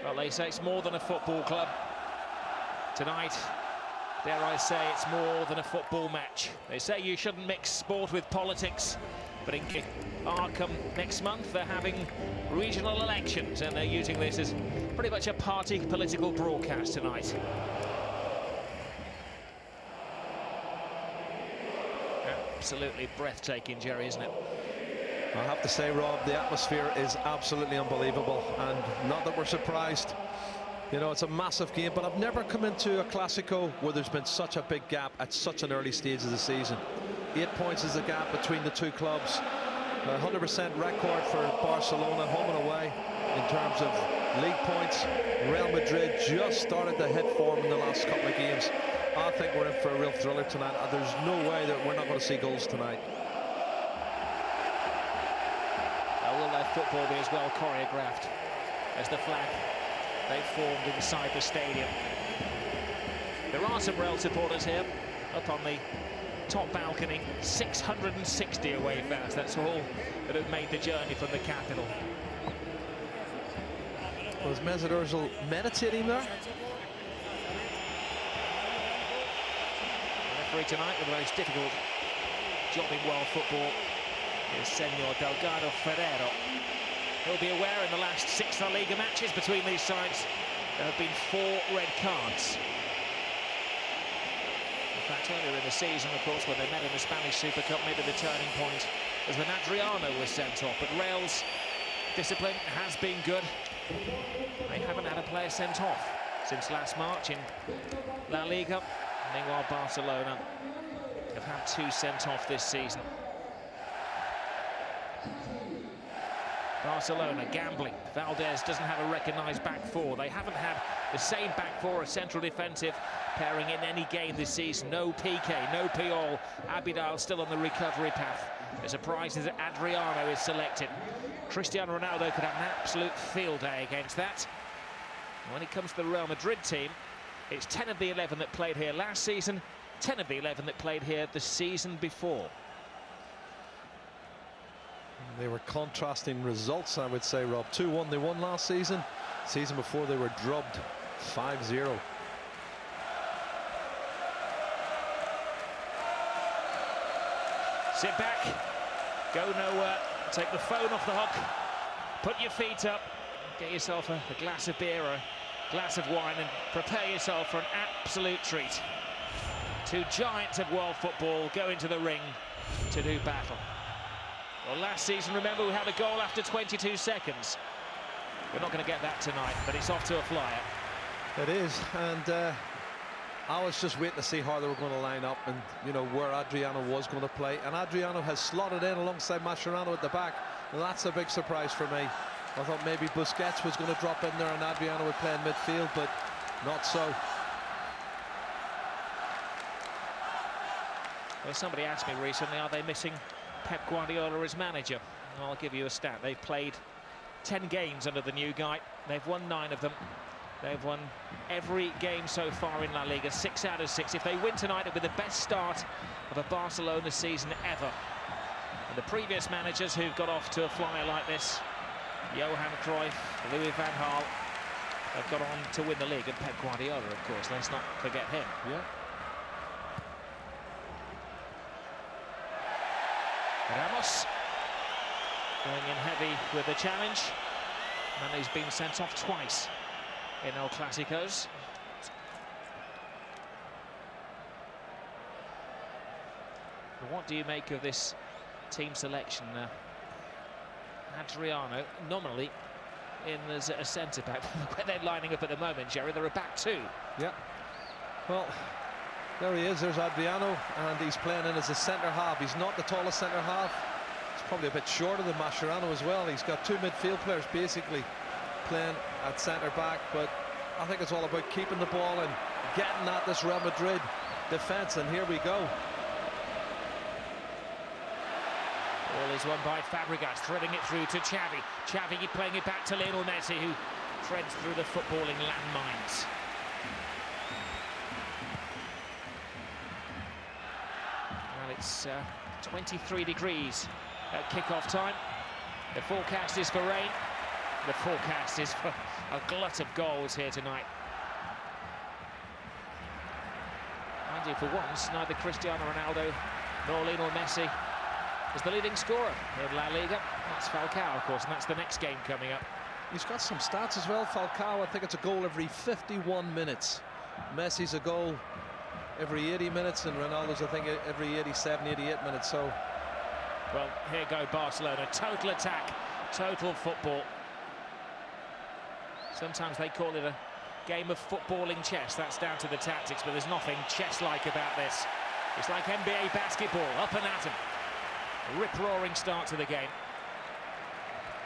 Well, they say it's more than a football club. Tonight, dare I say, it's more than a football match. They say you shouldn't mix sport with politics, but in come next month, they're having regional elections, and they're using this as pretty much a party political broadcast tonight. Absolutely breathtaking, Jerry, isn't it? I have to say, Rob, the atmosphere is absolutely unbelievable, and not that we're surprised. You know, it's a massive game, but I've never come into a Clásico where there's been such a big gap at such an early stage of the season. 8 points is the gap between the two clubs. 100% record for Barcelona, home and away, in terms of league points. Real Madrid just started to hit form in the last couple of games. I think we're in for a real thriller tonight. There's no way that we're not going to see goals tonight. Will their football be as well choreographed as the flag they've formed inside the stadium? There are some Real supporters here up on the top balcony. 660 away fans, that's all that have made the journey from the capital. Was Mesut Ozil meditating there? The referee tonight with the most difficult job in world football is Senor Delgado Ferrero. He'll be aware in the last 6 La Liga matches between these sides there have been 4 red cards. In fact, earlier in the season, of course, when they met in the Spanish Super Cup, maybe the turning point was when Adriano was sent off. But Real's discipline has been good. They haven't had a player sent off since last March in La Liga. Meanwhile, Barcelona have had 2 sent off this season. Barcelona gambling. Valdez doesn't have a recognised back four. They haven't had the same back four, a central defensive pairing in any game this season. No Piqué, no Puyol. Abidal still on the recovery path. The surprise is that Adriano is selected. Cristiano Ronaldo could have an absolute field day against that. When it comes to the Real Madrid team, it's 10 of the 11 that played here last season, 10 of the 11 that played here the season before. They were contrasting results, I would say, Rob. 2-1 they won last season. Season before they were drubbed 5-0. Sit back, go nowhere, take the phone off the hook, put your feet up, get yourself a glass of beer or a glass of wine and prepare yourself for an absolute treat. 2 giants of world football go into the ring to do battle. Well, last season, remember, we had a goal after 22 seconds. We're not going to get that tonight, but it's off to a flyer. It is, and I was just waiting to see how they were going to line up and, you know, where Adriano was going to play. And Adriano has slotted in alongside Mascherano at the back, and that's a big surprise for me. I thought maybe Busquets was going to drop in there and Adriano would play in midfield, but not so. Well, somebody asked me recently, are they missing Pep Guardiola as manager? I'll give you a stat. They've played 10 games under the new guy. They've won 9 of them. They've won every game so far in La Liga, 6 out of 6. If they win tonight, it'll be the best start of a Barcelona season ever. And the previous managers who've got off to a flyer like this, Johan Cruyff, Louis van Gaal, have got on to win the league. And Pep Guardiola, of course, let's not forget him. Yeah. Ramos going in heavy with the challenge, and he's been sent off twice in El Clásicos. What do you make of this team selection? Adriano nominally in as a centre-back. Where they're lining up at the moment, Jerry, they're a back 2. Yeah. Well, there he is, there's Adriano, and he's playing in as a centre-half. He's not the tallest centre-half. He's probably a bit shorter than Mascherano as well. He's got 2 midfield players basically playing at centre-back, but I think it's all about keeping the ball and getting at this Real Madrid defence, and here we go. Ball is won by Fabregas, threading it through to Xavi. Xavi playing it back to Lionel Messi, who treads through the footballing landmines. Well, it's 23 degrees at kick-off time. The forecast is for rain. The forecast is for a glut of goals here tonight. Mind you, for once, neither Cristiano Ronaldo nor Lionel Messi is the leading scorer in La Liga. That's Falcao, of course, and that's the next game coming up. He's got some stats as well, Falcao. I think it's a goal every 51 minutes. Messi's a goal every 80 minutes, and Ronaldo's, I think, every 87, 88 minutes. So, well, here go Barcelona. Total attack, total football. Sometimes they call it a game of footballing chess. That's down to the tactics, but there's nothing chess-like about this. It's like NBA basketball, up and at 'em. Rip-roaring start to the game.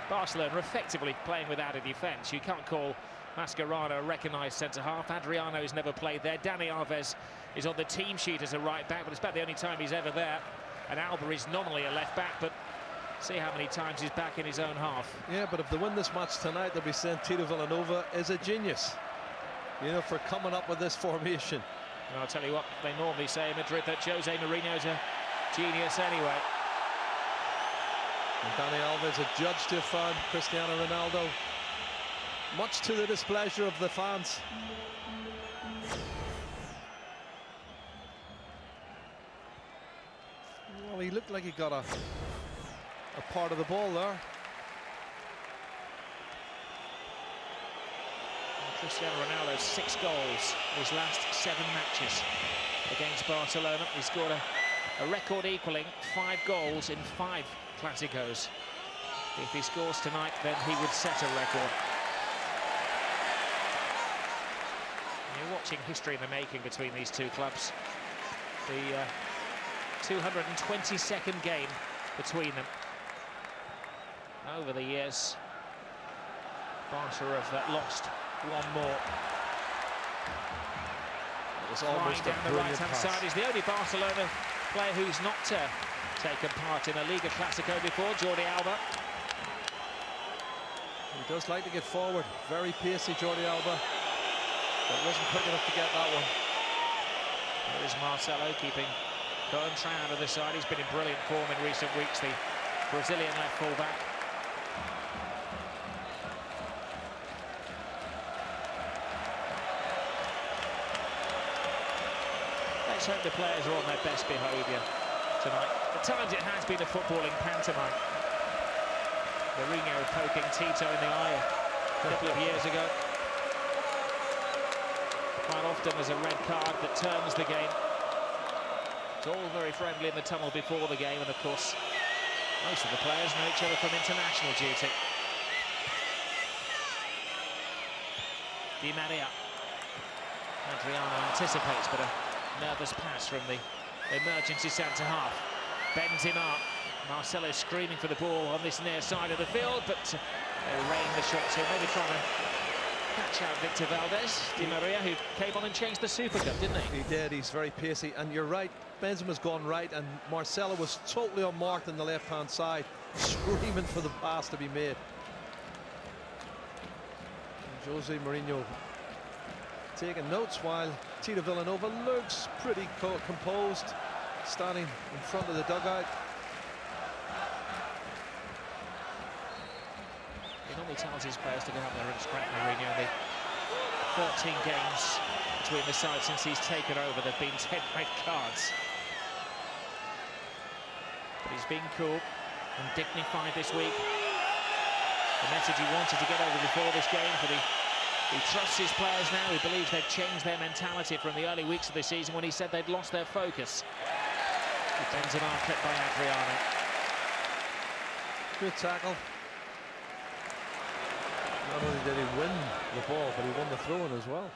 Barcelona effectively playing without a defence. You can't call Mascherano a recognised centre-half. Adriano's never played there. Dani Alves is on the team sheet as a right-back, but it's about the only time he's ever there. And Alba is nominally a left-back, but see how many times he's back in his own half. yeah, but if they win this match tonight, they'll be saying Tito Villanova is a genius, you know, for coming up with this formation. And I'll tell you what, they normally say in Madrid that Jose Mourinho's a genius anyway. And Dani Alves adjudged to a fan. Cristiano Ronaldo, much to the displeasure of the fans. Well, he looked like he got a part of the ball there. Cristiano Ronaldo, 6 goals in his last 7 matches against Barcelona. He scored a record equaling 5 goals in 5 Clásicos. If he scores tonight, then he would set a record. You're watching history in the making between these two clubs. The 222nd game between them. Over the years, Barca have lost one more. It was almost down the right-hand side. He's the only Barcelona player who's not taken part in a Liga Clásico before, Jordi Alba. He does like to get forward. Very pacey, Jordi Alba. But wasn't quick enough to get that one. There is Marcelo keeping Coentrão out of the side. He's been in brilliant form in recent weeks, the Brazilian left full-back. Let's hope the players are on their best behaviour tonight. At times it has been a footballing pantomime. Mourinho poking Tito in the eye a couple of years ago. Quite often there's a red card that turns the game. It's all very friendly in the tunnel before the game, and of course most of the players know each other from international duty. Di Maria. Adriano anticipates, but a nervous pass from the emergency centre-half. Bends in up. Marcelo screaming for the ball on this near side of the field, but they rain the shots here, maybe trying to catch out Victor Valdez. Di Maria, who came on and changed the Super Cup, didn't he? He did. He's very pacey, and you're right, Benzema's gone right, and Marcelo was totally unmarked on the left-hand side, screaming for the pass to be made. And Jose Mourinho taking notes, while Tito Villanova looks pretty composed, standing in front of the dugout. He normally tells his players to go out there and scrap Mourinho. In the 13 games between the sides since he's taken over, there have been 10 red cards. But he's been cool and dignified this week. The message he wanted to get over before this game for he trusts his players now. He believes they've changed their mentality from the early weeks of the season when he said they'd lost their focus. Benzema clipped by Adriano. Good tackle. Not only did he win the ball, but he won the throw-in as well.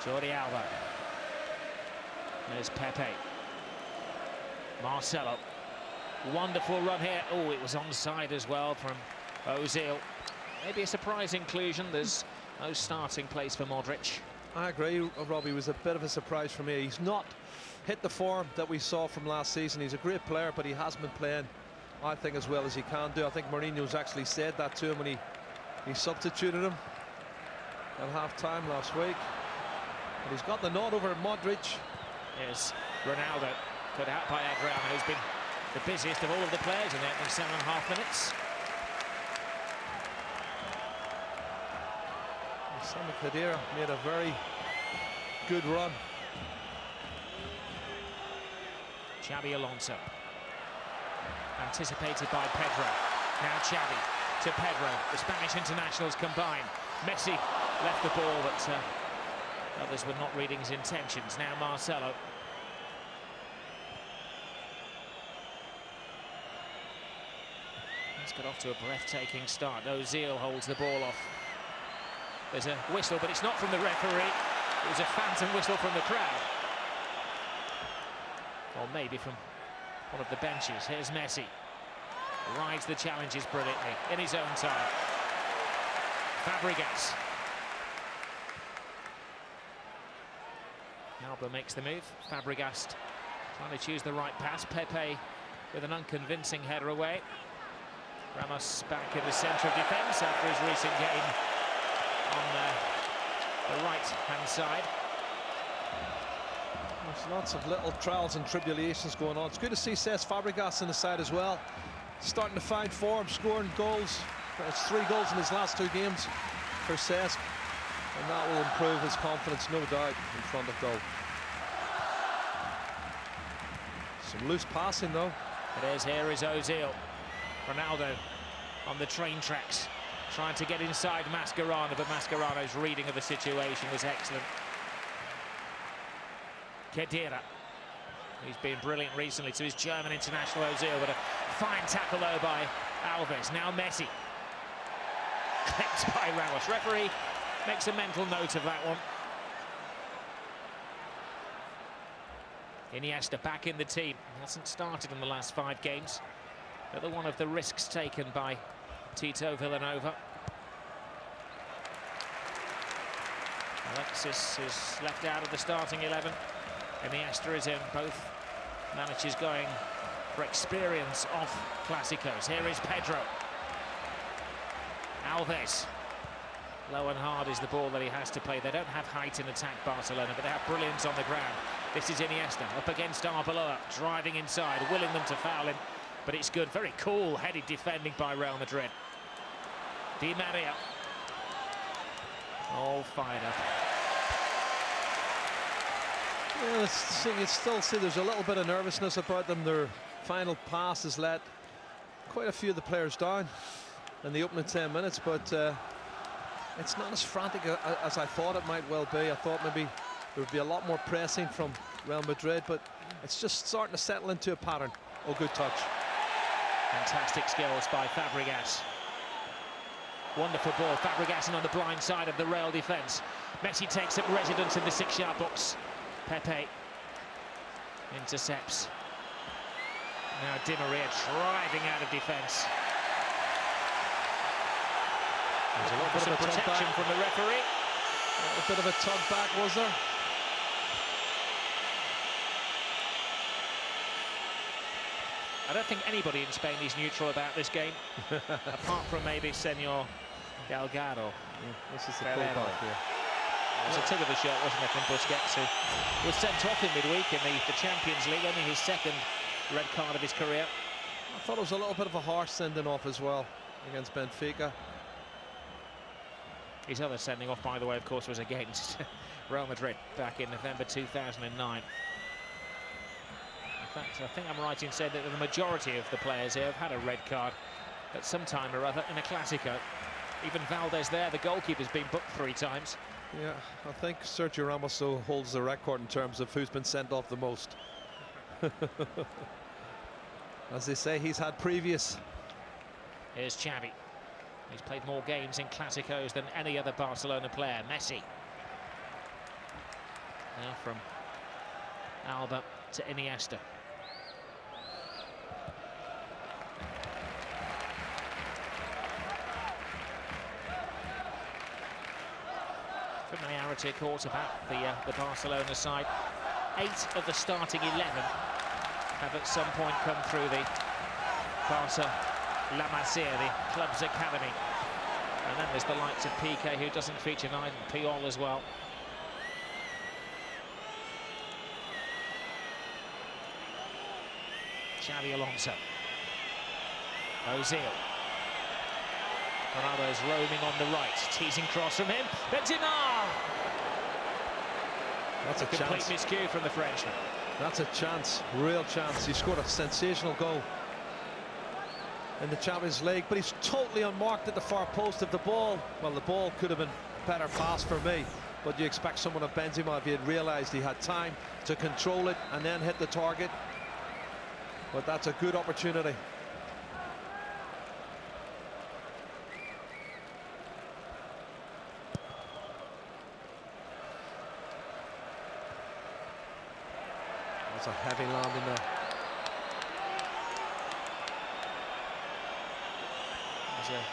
Jordi Alba. There's Pepe. Marcelo. Wonderful run here. Oh, it was onside as well from Ozil. Maybe a surprise inclusion. There's no starting place for Modric. I agree, Robbie. Was a bit of a surprise for me. He's not hit the form that we saw from last season. He's a great player, but he hasn't been playing, I think, as well as he can do. I think Mourinho's actually said that to him when he substituted him at half-time last week. But he's got the nod over Modric. Here's Ronaldo. Cut out by Adriano, who's been the busiest of all of the players in the opening 7.5 minutes. Sami Khedira made a very good run. Xabi Alonso. Anticipated by Pedro. Now Xavi to Pedro. The Spanish internationals combine. Messi left the ball, but others were not reading his intentions. Now Marcelo. He's got off to a breathtaking start. Ozil holds the ball off. There's a whistle, but it's not from the referee. It was a phantom whistle from the crowd. Or maybe from one of the benches. Here's Messi. Rides the challenges brilliantly in his own time. Fabregas. Alba makes the move. Fabregas trying to choose the right pass. Pepe with an unconvincing header away. Ramos back in the centre of defence after his recent game on the right-hand side. There's lots of little trials and tribulations going on. It's good to see Cesc Fabregas in the side as well. Starting to find form, scoring goals. It's 3 goals in his last 2 games for Cesc. And that will improve his confidence, no doubt, in front of goal. Some loose passing, though. It is. Here is Ozil. Ronaldo on the train tracks, trying to get inside Mascherano, but Mascherano's reading of the situation was excellent. Khedira, he's been brilliant recently to his German international Ozil, but a fine tackle though by Alves. Now Messi. Clipped by Ramos. Referee makes a mental note of that one. Iniesta back in the team. He hasn't started in the last 5 games. Another one of the risks taken by Tito Villanova. Alexis is left out of the starting 11. Iniesta is in. Both managers going for experience of Clásicos. Here is Pedro. Alves. Low and hard is the ball that he has to play. They don't have height in attack, Barcelona, but they have brilliance on the ground. This is Iniesta up against Arbeloa, driving inside, willing them to foul him. But it's good. Very cool-headed defending by Real Madrid. Di Maria. All fired up. Yeah, you still see there's a little bit of nervousness about them. Their final pass has let quite a few of the players down in the opening 10 minutes, but it's not as frantic as I thought it might well be. I thought maybe there would be a lot more pressing from Real Madrid, but it's just starting to settle into a pattern. Oh, good touch. Fantastic skills by Fabregas. Wonderful ball. Fabregas on the blind side of the Real defence. Messi takes up residence in the 6-yard box. Pepe intercepts. Now Di Maria driving out of defence. There's a little bit of protection from the referee. A bit of a tug back, was there? I don't think anybody in Spain is neutral about this game, apart from maybe Senor Delgado. Yeah, this is the fullback here. It was a tug of the shot, wasn't it, from Busquets, who was sent off in midweek in the Champions League, only his 2nd red card of his career. I thought it was a little bit of a harsh sending off as well against Benfica. His other sending off, by the way, of course, was against Real Madrid back in November 2009. In fact, I think I'm right in saying that the majority of the players here have had a red card at some time or other in a Clásico. Even Valdez there, the goalkeeper's been booked 3 times. Yeah, I think Sergio Ramos holds the record in terms of who's been sent off the most. As they say, he's had previous. Here's Xavi. He's played more games in Clásicos than any other Barcelona player. Messi. Now from Alba to Iniesta. Familiarity, of course, about the Barcelona side. 8 of the starting 11 have at some point come through the Barca La Masia, the club's academy. And then there's the likes of Piqué, who doesn't feature tonight, and Puyol as well. Xabi Alonso. Ozil. Ronaldo's roaming on the right. Teasing cross from him. Benzema! That's a complete chance. miscue from the Frenchman. That's a chance, real chance. He scored a sensational goal in the Champions League, but he's totally unmarked at the far post of the ball. Well, the ball could have been better passed for me, but you expect someone of Benzema, if he had realised he had time to control it and then hit the target. But that's a good opportunity. That's a heavy landing there. There's a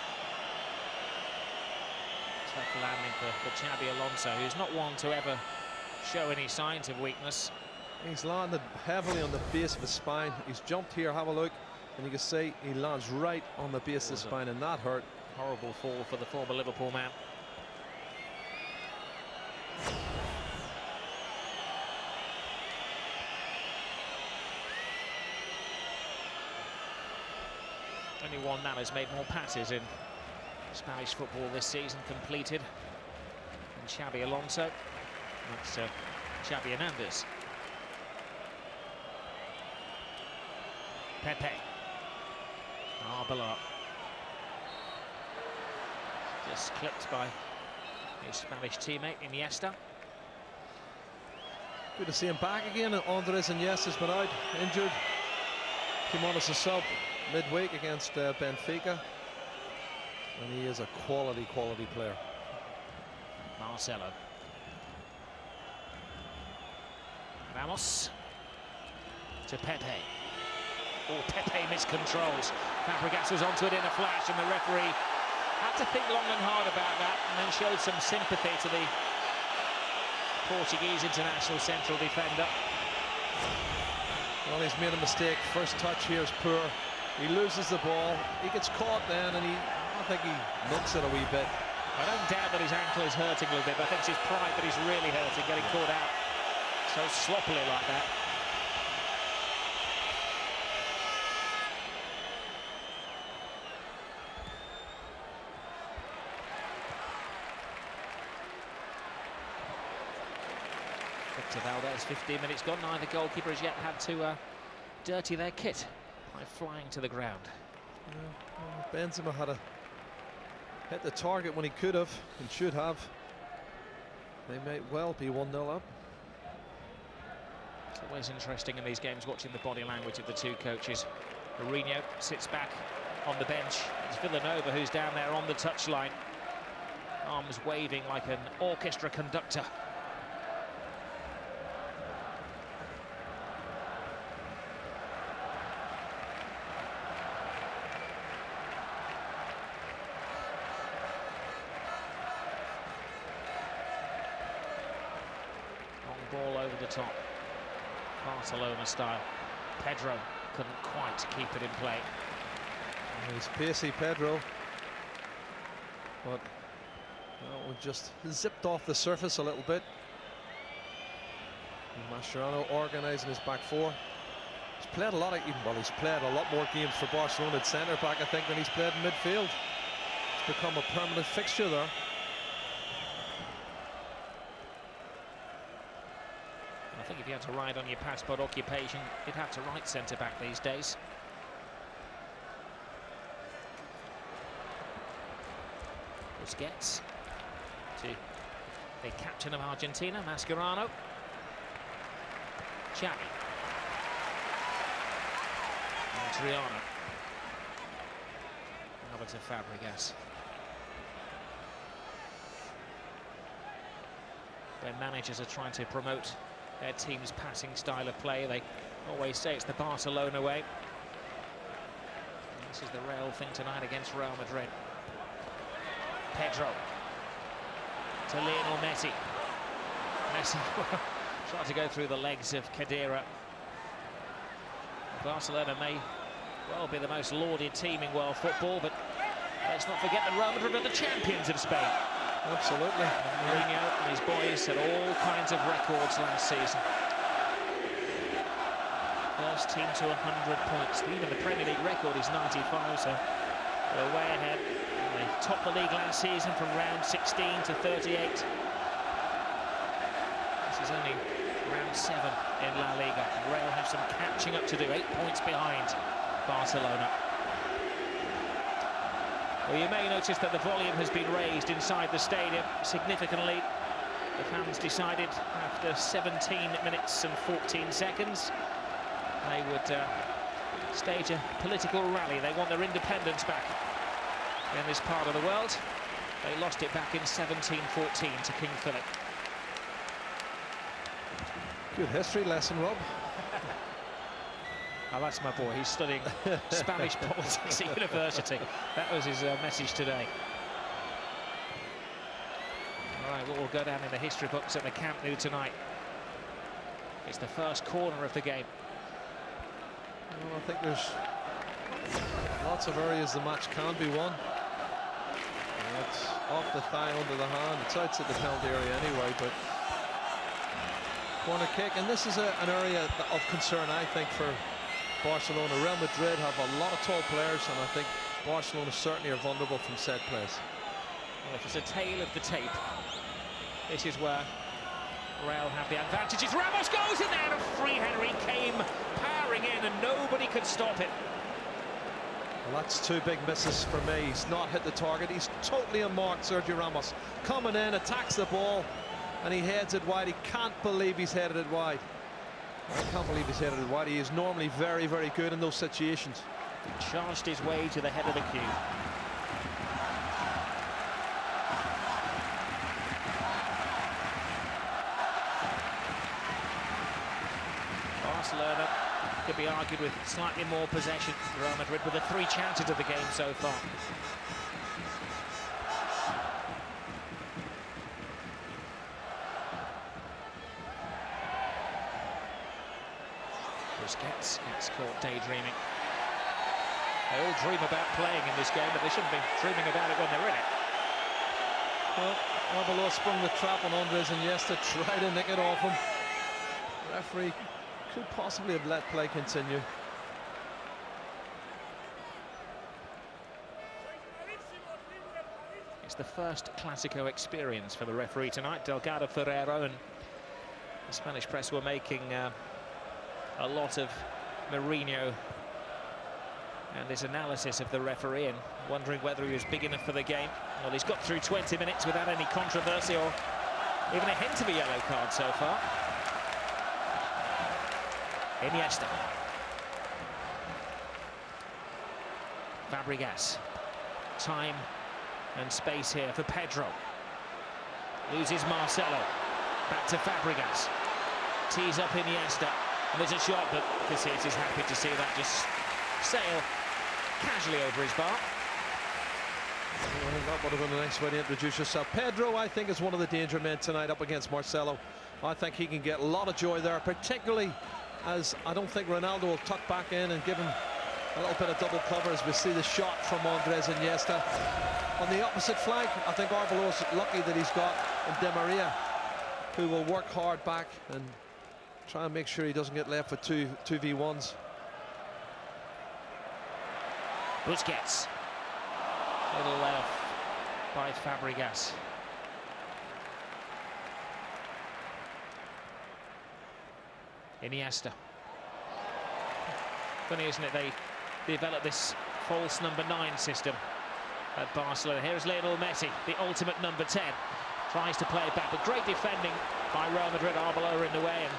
tough landing for Xabi Alonso, who's not one to ever show any signs of weakness. He's landed heavily on the base of his spine. He's jumped here, have a look, and you can see he lands right on the base of the spine, and that hurt. Horrible fall for the former Liverpool man. Only one man has made more passes in Spanish football this season completed than Xabi Alonso. That's Xavi Hernandez. Pepe. Arbeloa. Just clipped by his Spanish teammate Iniesta. Good to see him back again. Andres Iniesta's been out, injured. Came on as a sub midweek against Benfica, and he is a quality player. Marcelo. Ramos to Pepe. Oh, Pepe miscontrols. Fabregas was onto it in a flash, and the referee had to think long and hard about that, and then showed some sympathy to the Portuguese international central defender. Well, he's made a mistake. First touch here is poor. He loses the ball. He gets caught then, and I think he knocks it a wee bit. I don't doubt that his ankle is hurting a little bit, but I think it's his pride that he's really hurting, getting caught out so sloppily like that. Victor Valdez, 15 minutes gone. Neither goalkeeper has yet had to dirty their kit by flying to the ground. Yeah, well, Benzema had hit the target when he could have and should have. They may well be 1-0 up. It's always interesting in these games watching the body language of the two coaches. Mourinho sits back on the bench. It's Villanova who's down there on the touchline, arms waving like an orchestra conductor. Ball over the top, Barcelona style. Pedro couldn't quite keep it in play. He's pacey, Pedro, but we just zipped off the surface a little bit. And Mascherano organising his back four. He's played a lot of, he's played a lot more games for Barcelona at centre back, I think, than he's played in midfield. It's become a permanent fixture there. I think if you had to ride on your passport occupation, you'd have to write centre-back these days. Busquets to the captain of Argentina, Mascherano. Xavi. Adriano. Over to Fabregas. Their managers are trying to promote their team's passing style of play. They always say it's the Barcelona way. And this is the real thing tonight against Real Madrid. Pedro to Lionel Messi. Messi tried to go through the legs of Khedira. Barcelona may well be the most lauded team in world football, but let's not forget that Real Madrid are the champions of Spain. Absolutely. Mourinho and his boys set all kinds of records last season. First team to 100 points. Even the Premier League record is 95, so they're way ahead. They topped the league last season from round 16 to 38. This is only round 7 in La Liga. Real have some catching up to do, 8 points behind Barcelona. Well, you may notice that the volume has been raised inside the stadium significantly. The fans decided after 17 minutes and 14 seconds they would stage a political rally. They want their independence back in this part of the world. They lost it back in 1714 to King Philip. Good history lesson, Rob. Oh, that's my boy. He's studying Spanish politics at university. That was his message today. All right, what will go down in the history books at the Camp Nou tonight? It's the first corner of the game. Well, I think there's lots of areas the match can be won. It's off the thigh, under the hand. It's outside the penalty area anyway, but corner kick, and this is an area of concern, I think, for Barcelona. Real Madrid have a lot of tall players, and I think Barcelona certainly are vulnerable from set plays. Well, if it's a tale of the tape, this is where Real have the advantages. Ramos goes in there, and free Henry came powering in, and nobody could stop it. Well, that's two big misses for me. He's not hit the target. He's totally unmarked, Sergio Ramos. Coming in, attacks the ball, and he heads it wide. He can't believe he's headed it wide. I can't believe he's headed it wide. He is normally very, very good in those situations. He charged his way to the head of the queue. Barcelona could be argued with slightly more possession. Real Madrid with the 3 chances of the game so far. Busquets gets caught daydreaming. They all dream about playing in this game, but they shouldn't be dreaming about it when they're in it. Well, Arbeloa sprung the trap on Andres Iniesta, tried to nick it off him. The referee could possibly have let play continue. It's the first Clásico experience for the referee tonight, Delgado Ferreiro, and the Spanish press were making a lot of Mourinho and his analysis of the referee and wondering whether he was big enough for the game. Well, he's got through 20 minutes without any controversy or even a hint of a yellow card so far. Iniesta. Fabregas. Time and space here for Pedro. Loses Marcelo. Back to Fabregas. Tees up Iniesta. And there's a shot, but Casillas is happy to see that just sail casually over his bar. Well, that would have been a nice way to introduce yourself. Pedro, I think, is one of the danger men tonight up against Marcelo. I think he can get a lot of joy there, particularly as I don't think Ronaldo will tuck back in and give him a little bit of double cover as we see the shot from Andres Iniesta. On the opposite flank, I think Arbeloa's lucky that he's got Di Maria, who will work hard back and try and make sure he doesn't get left with 2v1s. Busquets. Little layoff by Fabregas. Iniesta. Funny, isn't it? They developed this false number 9 system at Barcelona. Here's Lionel Messi, the ultimate number 10. Tries to play it back, but great defending by Real Madrid. Arbeloa in the way, and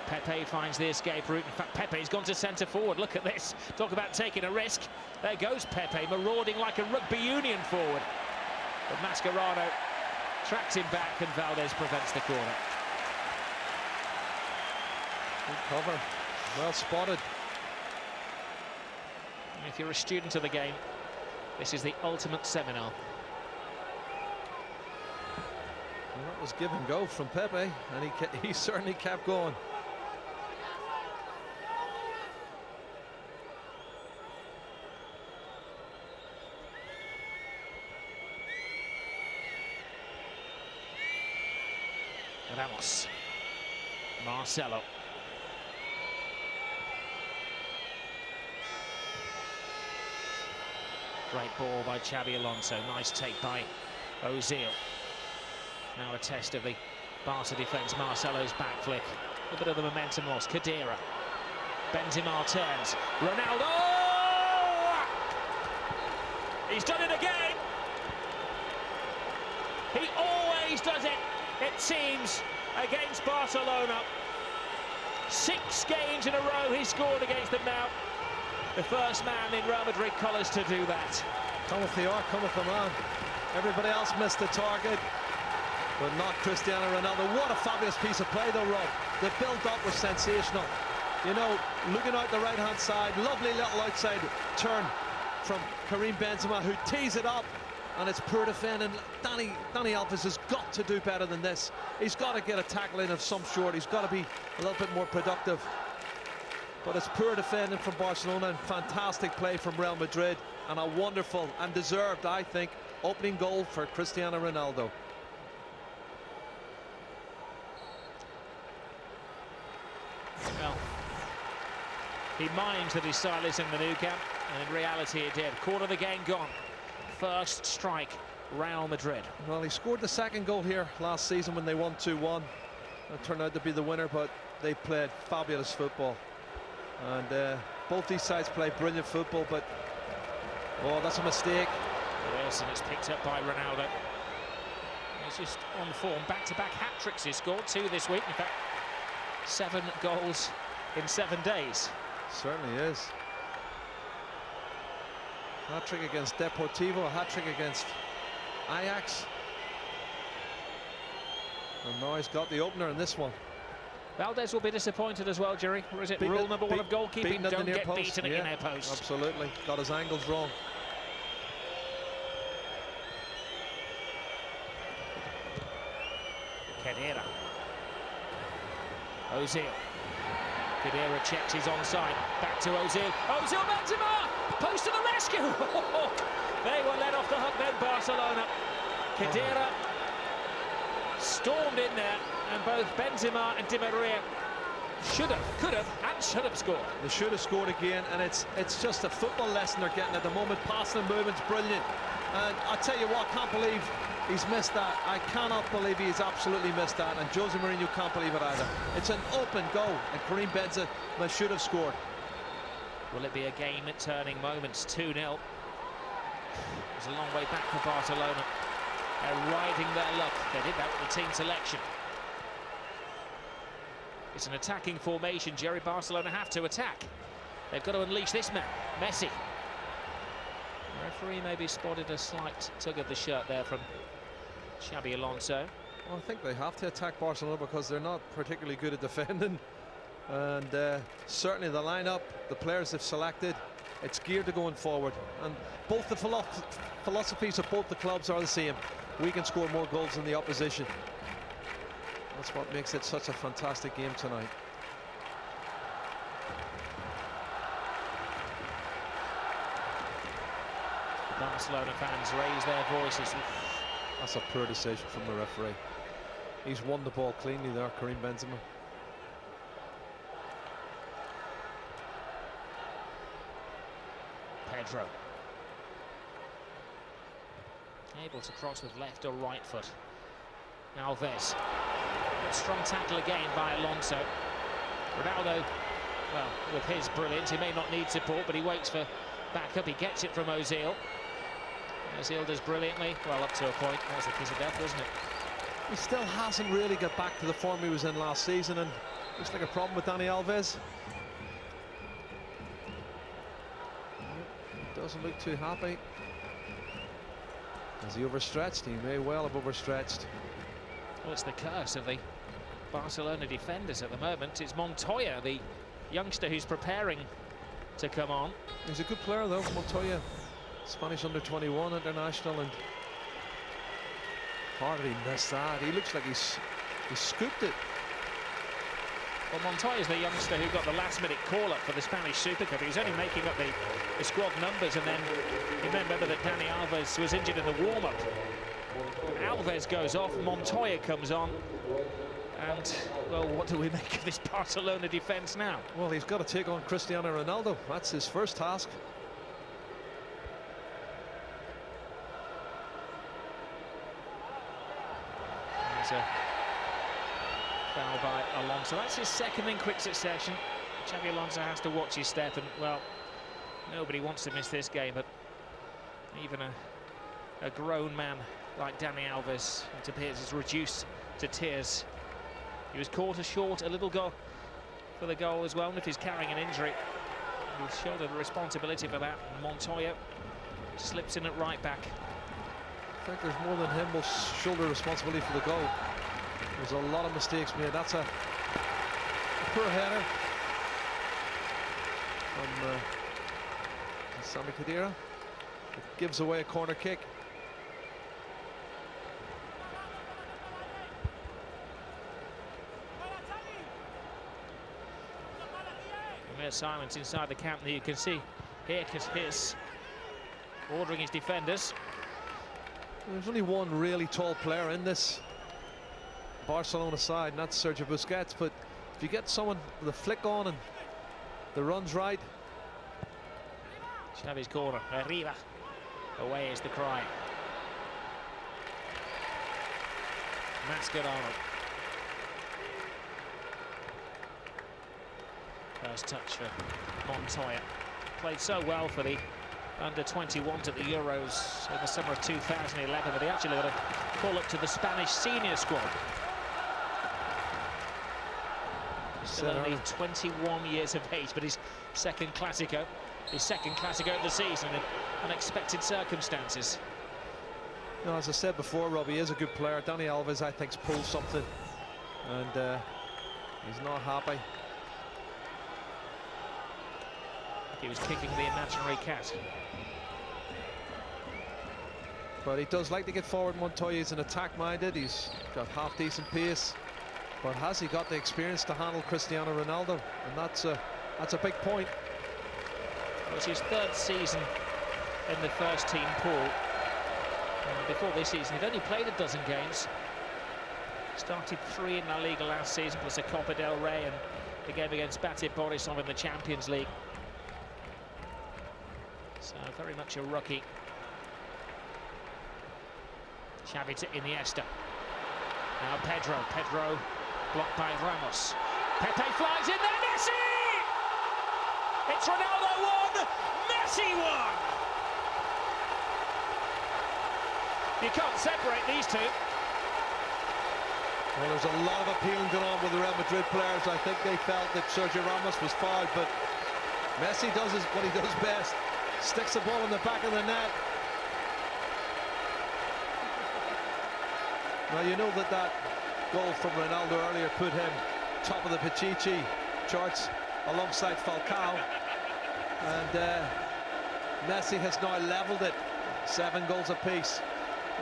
Pepe finds the escape route. In fact, Pepe's gone to centre forward. Look at this. Talk about taking a risk. There goes Pepe, marauding like a rugby union forward. But Mascherano tracks him back, and Valdez prevents the corner. Good cover. Well spotted. If you're a student of the game, this is the ultimate seminar. Well, that was give and go from Pepe, and he certainly kept going. Ramos. Marcelo. Great ball by Xabi Alonso. Nice take by Ozil. Now a test of the Barca defence. Marcelo's back flick. A bit of the momentum lost. Khedira. Benzema turns. Ronaldo! He's done it again. He always does it, it seems, against Barcelona. 6 games in a row he's scored against them now. The first man in Real Madrid colours to do that. Cometh the art, cometh the man. Everybody else missed the target, but not Cristiano Ronaldo. What a fabulous piece of play though, Rob. The build-up was sensational. You know, looking out the right-hand side, lovely little outside turn from Karim Benzema, who tees it up, and it's poor defending. Dani Alves has got to do better than this. He's got to get a tackle in of some sort. He's got to be a little bit more productive. But it's poor defending from Barcelona and fantastic play from Real Madrid, and a wonderful and deserved, I think, opening goal for Cristiano Ronaldo. Well, he minds that his style is in the Nou Camp, and in reality it did. Quarter of the game gone. First strike, Real Madrid. Well, he scored the second goal here last season when they won 2-1. It turned out to be the winner, but they played fabulous football. And both these sides play brilliant football, but oh, that's a mistake. Yes, and it's picked up by Ronaldo. He's just on form. Back-to-back hat-tricks he scored, 2 this week. In fact, 7 goals in 7 days. Certainly is. Hat-trick against Deportivo, a hat-trick against Ajax. And now he's got the opener in this one. Valdez will be disappointed as well, Jerry. Or is it rule number 1 of goalkeeping? Don't get beaten at your near post. Absolutely. Got his angles wrong. Khedira. Ozil. Khedira checks his onside. Back to Ozil. Ozil, Benzema! Post to the rescue! They were let off the hook then, Barcelona. Khedira stormed in there, and both Benzema and Di Maria should have, could have, and should have scored. They should have scored again, and it's just a football lesson they're getting at the moment. Passing and movement's brilliant. And I tell you what, can't believe he's missed that. I cannot believe he's absolutely missed that, and Jose Mourinho can't believe it either. It's an open goal, and Karim Benzema should have scored. Will it be a game-turning moment? 2-0. It's a long way back for Barcelona. They're riding their luck. They did that with the team selection. It's an attacking formation. Jerry, Barcelona have to attack. They've got to unleash this man, Messi. The referee maybe spotted a slight tug of the shirt there from Xabi Alonso. Well, I think they have to attack Barcelona because they're not particularly good at defending. And certainly the lineup, the players they've selected, it's geared to going forward. And both the philosophies of both the clubs are the same. We can score more goals than the opposition. That's what makes it such a fantastic game tonight. Barcelona fans raise their voices. That's a poor decision from the referee. He's won the ball cleanly there, Karim Benzema. Pedro. Able to cross with left or right foot. Alves. Strong tackle again by Alonso. Ronaldo, well, with his brilliance, he may not need support, but he waits for backup. He gets it from Ozil. Ozil does brilliantly, well, up to a point. That was the kiss of death, wasn't it? He still hasn't really got back to the form he was in last season, and looks like a problem with Dani Alves. Doesn't look too happy. Has he overstretched? He may well have overstretched. Well, it's the curse of the Barcelona defenders at the moment. It's Montoya, the youngster who's preparing to come on. He's a good player though, Montoya. Spanish under-21 international, and how did he miss that? He looks like he scooped it. Well, Montoya's the youngster who got the last-minute call-up for the Spanish Super Cup. He was only making up the squad numbers, and then you may remember that Dani Alves was injured in the warm-up. Alves goes off, Montoya comes on, and, well, what do we make of this Barcelona defence now? Well, he's got to take on Cristiano Ronaldo. That's his first task. It's a foul by Alonso. That's his second in quick succession. Xabi Alonso has to watch his step, and well, nobody wants to miss this game, but even a grown man like Dani Alves, it appears, is reduced to tears. He was caught short, a little goal for the goal as well, and if he's carrying an injury, he's shouldered the responsibility for that. Montoya slips in at right back. I think there's more than him will shoulder responsibility for the goal. There's a lot of mistakes made. That's a poor header from Sami Khedira. It gives away a corner kick. Silence inside the camp that you can see here, because he's ordering his defenders. There's only one really tall player in this Barcelona side, and that's Sergio Busquets, but if you get someone with a flick on and the run's right. Xavi's corner, arriba, away is the cry. Mascherano. First touch for Montoya. Played so well for the under-21s at the Euros in the summer of 2011, but he actually got a call up to the Spanish senior squad. Still only 21 years of age, but his second Clásico of the season in unexpected circumstances. You know, as I said before, Rob, he is a good player. Dani Alves, I think, has pulled something, and he's not happy. He was kicking the imaginary cat. But he does like to get forward. Montoya is an attack-minded. He's got half-decent pace. But has he got the experience to handle Cristiano Ronaldo? And that's a big point. It was his third season in the first team pool. Before this season, he'd only played a dozen games. Started 3 in La Liga last season, plus a Copa del Rey and the game against Bate Borisov in the Champions League. So very much a rookie. Xavi to Iniesta. Now Pedro blocked by Ramos. Pepe flies in there, Messi! It's Ronaldo 1, Messi 1! You can't separate these two. Well, there's a lot of appealing going on with the Real Madrid players. I think they felt that Sergio Ramos was fouled, but Messi does what he does best. Sticks the ball in the back of the net. Now, you know that goal from Ronaldo earlier put him top of the Pichichi charts alongside Falcao. And Messi has now levelled it, 7 goals apiece.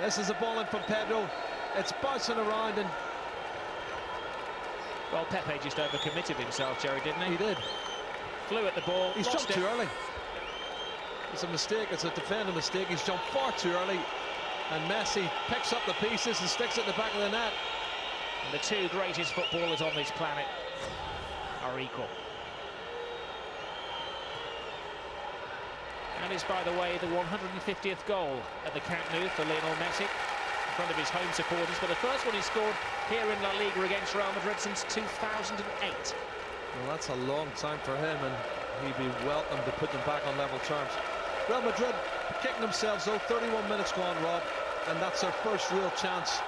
This is a ball in from Pedro. It's bouncing around, and well, Pepe just overcommitted himself, Jerry, didn't he? He did. Flew at the ball. He's jumped too early. It's a mistake. It's a defender mistake. He's jumped far too early, and Messi picks up the pieces and sticks it in the back of the net. And the two greatest footballers on this planet are equal. And it's, by the way, the 150th goal at the Camp Nou for Lionel Messi in front of his home supporters, but the first one he scored here in La Liga against Real Madrid since 2008. Well, that's a long time for him, and he'd be welcome to put them back on level terms. Real Madrid kicking themselves, though. 31 minutes gone, Rob, and that's their first real chance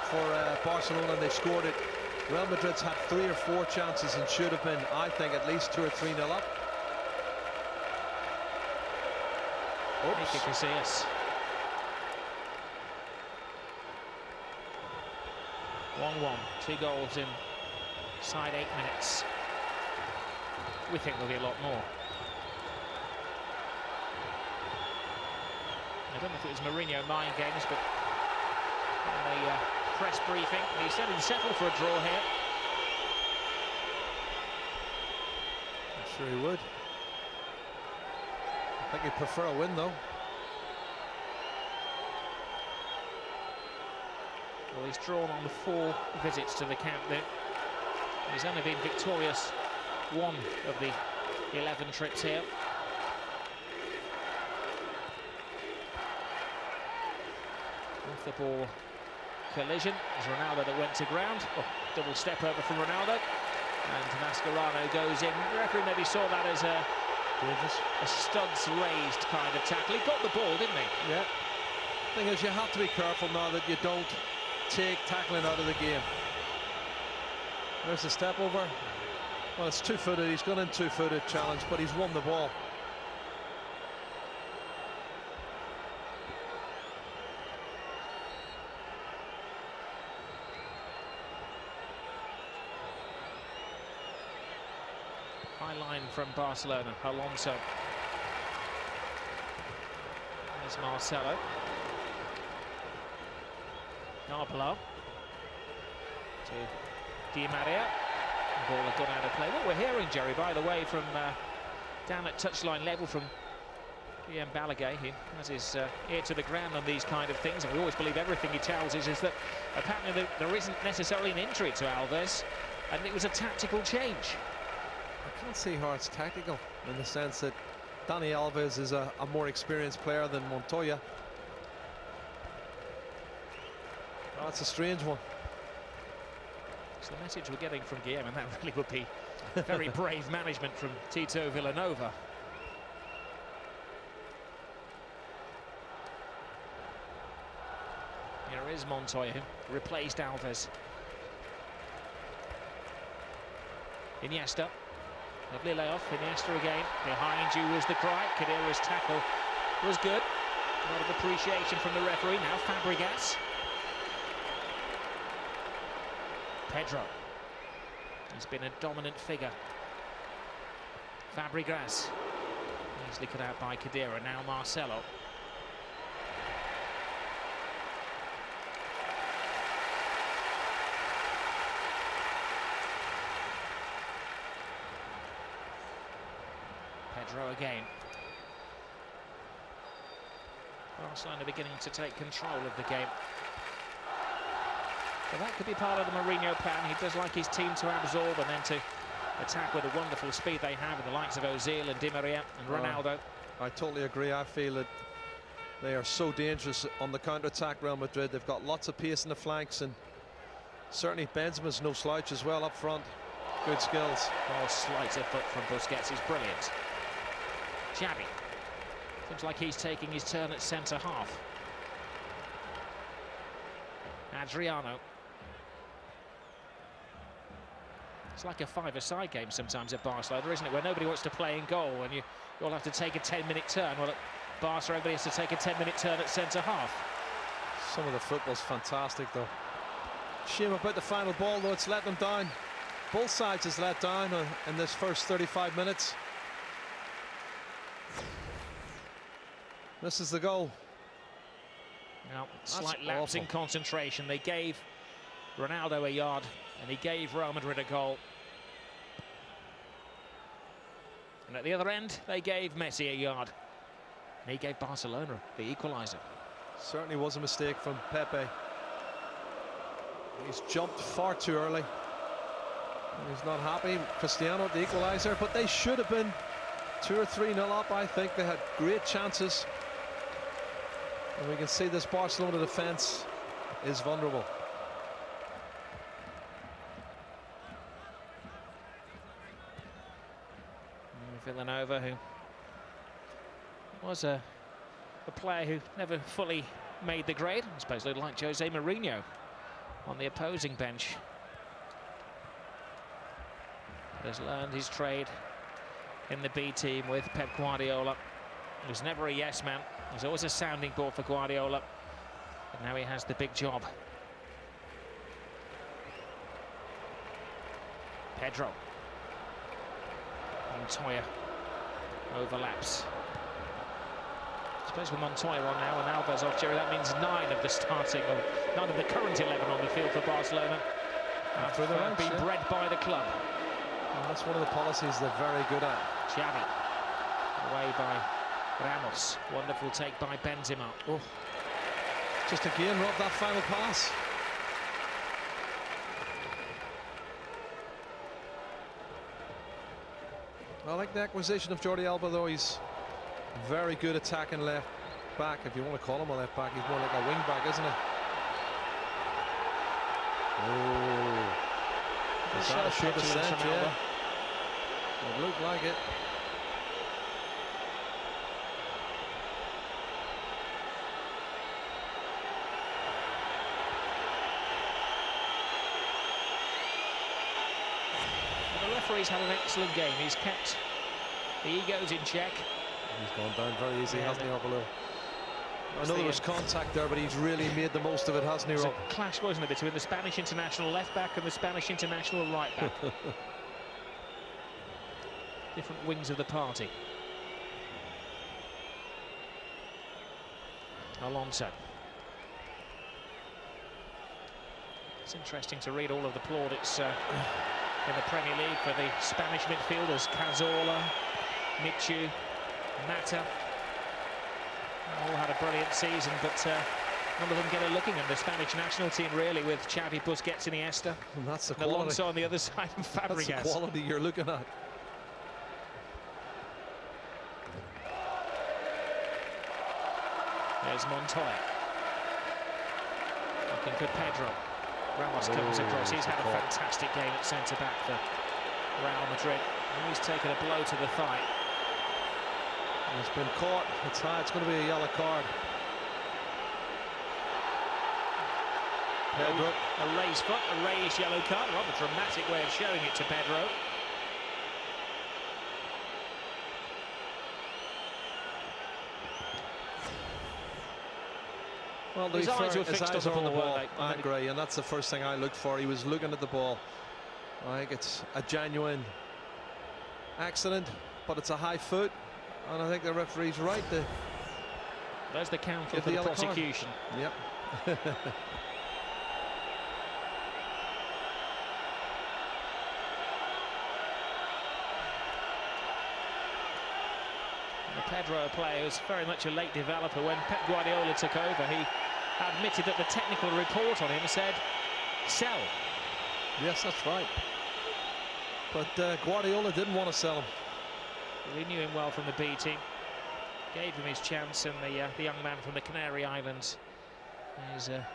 for Barcelona, and they scored it. Real Madrid's had 3 or 4 chances and should have been, I think, at least 2 or 3-0 up. Iker Casillas. 1-1, 2 goals inside 8 minutes. We think there'll be a lot more. I don't know if it was Mourinho mind games, but in the press briefing, he said he'd settle for a draw here. I'm sure he would. I think he'd prefer a win, though. Well, he's drawn on the 4 visits to the Camp Nou. He's only been victorious 1 of the 11 trips here. Off the ball collision. It was Ronaldo that went to ground. Oh, double step over from Ronaldo. And Mascherano goes in. The referee maybe saw that as a studs raised kind of tackle. He got the ball, didn't he? Yeah. Thing is, you have to be careful now that you don't take tackling out of the game. There's a step over. Well, it's two-footed. He's gone in two-footed challenge, but he's won the ball. High line from Barcelona. Alonso. There's Marcelo. Narbala to Di Maria. Ball had gone out of play. What we're hearing, Jerry, by the way, from down at touchline level from Guillaume Balaguer, who has his ear to the ground on these kind of things, and we always believe everything he tells us, is that apparently there isn't necessarily an injury to Alves, and it was a tactical change. I can't see how it's tactical, in the sense that Dani Alves is a more experienced player than Montoya. Oh, that's a strange one. It's the message we're getting from Guillaume, and that really would be very brave management from Tito Villanova. Here is Montoya, who replaced Alves. Iniesta. Lovely layoff. Iniesta again. Behind you was the cry. Khedira's tackle was good. A lot of appreciation from the referee. Now Fabregas. Pedro. He's been a dominant figure. Fabregas. Easily cut out by Khedira. Now Marcelo. Pedro again. Barcelona beginning to take control of the game. So that could be part of the Mourinho plan. He does like his team to absorb and then to attack with the wonderful speed they have, with the likes of Ozil and Di Maria and Ronaldo. I totally agree. I feel that they are so dangerous on the counter-attack, Real Madrid. They've got lots of pace in the flanks, and certainly Benzema's no slouch as well up front. Good skills. Oh, slight of foot from Busquets is brilliant. Xavi. Seems like he's taking his turn at centre-half. Adriano. It's like a five-a-side game sometimes at Barcelona, isn't it? Where nobody wants to play in goal and you all have to take a 10-minute turn. Well, at Barca, everybody has to take a 10-minute turn at centre-half. Some of the football's fantastic, though. Shame about the final ball, though. It's let them down. Both sides has let down in this first 35 minutes. This is the goal. Now, slight lapse in concentration. They gave Ronaldo a yard and he gave Real Madrid a goal. And at the other end, they gave Messi a yard. And he gave Barcelona the equaliser. Certainly was a mistake from Pepe. He's jumped far too early. He's not happy. Cristiano the equaliser, but they should have been 2 or 3-0 up. I think they had great chances. And we can see this Barcelona defence is vulnerable. Villanova, who was a player who never fully made the grade, I suppose, like Jose Mourinho on the opposing bench. Has learned his trade in the B team with Pep Guardiola. He was never a yes man. He was always a sounding board for Guardiola. But now he has the big job. Pedro. Montoya overlaps. I suppose with Montoya on now and Alves off, Jerry, that means 9 of the starting, or 9 of the current 11 on the field for Barcelona have been bred by the club. Well, that's one of the policies they're very good at. Xavi, away by Ramos. Wonderful take by Benzema. Oh, just again robbed that final pass. I like the acquisition of Jordi Alba, though. He's very good attacking left back, if you want to call him a left back. He's more like a wing back, isn't he? Oh, is that a should have sent? Yeah, it looked like it. The referee's had an excellent game. He's kept the egos in check. He's gone down very easy, hasn't he, Orbalo? I know there was contact there, but he's really made the most of it, hasn't he, Rob? It was a clash, wasn't it, between the Spanish international left-back and the Spanish international right-back. Different wings of the party. Alonso. It's interesting to read all of the plaudits in the Premier League for the Spanish midfielders. Cazorla, Michu, Mata. All had a brilliant season, but none of them get a looking in the Spanish national team, really, with Xavi, Busquets, Iniesta. And that's the quality. Alonso on the other side, and Fabregas. That's the quality you're looking at. There's Montoya. Looking for Pedro. Ramos comes across. He's had a fantastic game at centre-back for Real Madrid. And he's taken a blow to the thigh. He's been caught. It's high. It's going to be a yellow card. Pedro. A raised foot, a raised yellow card. Rather dramatic way of showing it to Pedro. Well, his eyes were fixed on the ball. I agree, and that's the first thing I looked for. He was looking at the ball. I think it's a genuine accident, but it's a high foot, and I think the referee's right. There's the counsel for the prosecution. Yep. The Pedro player was very much a late developer. When Pep Guardiola took over, he admitted that the technical report on him said sell. Yes, that's right. But Guardiola didn't want to sell him. He knew him well from the B team. Gave him his chance, and the young man from the Canary Islands is a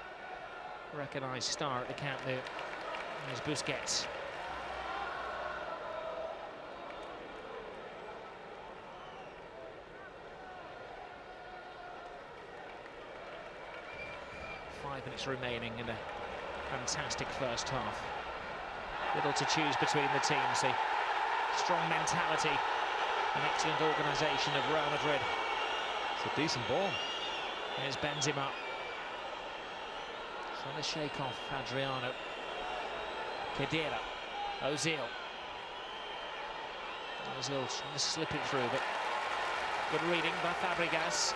recognised star at the Camp Nou. There's Busquets. Minutes remaining in a fantastic first half. Little to choose between the teams. The strong mentality and excellent organisation of Real Madrid. It's a decent ball. There's Benzema. Trying to shake off Adriano. Khedira. Ozil. Ozil trying to slip it through, but good reading by Fabregas.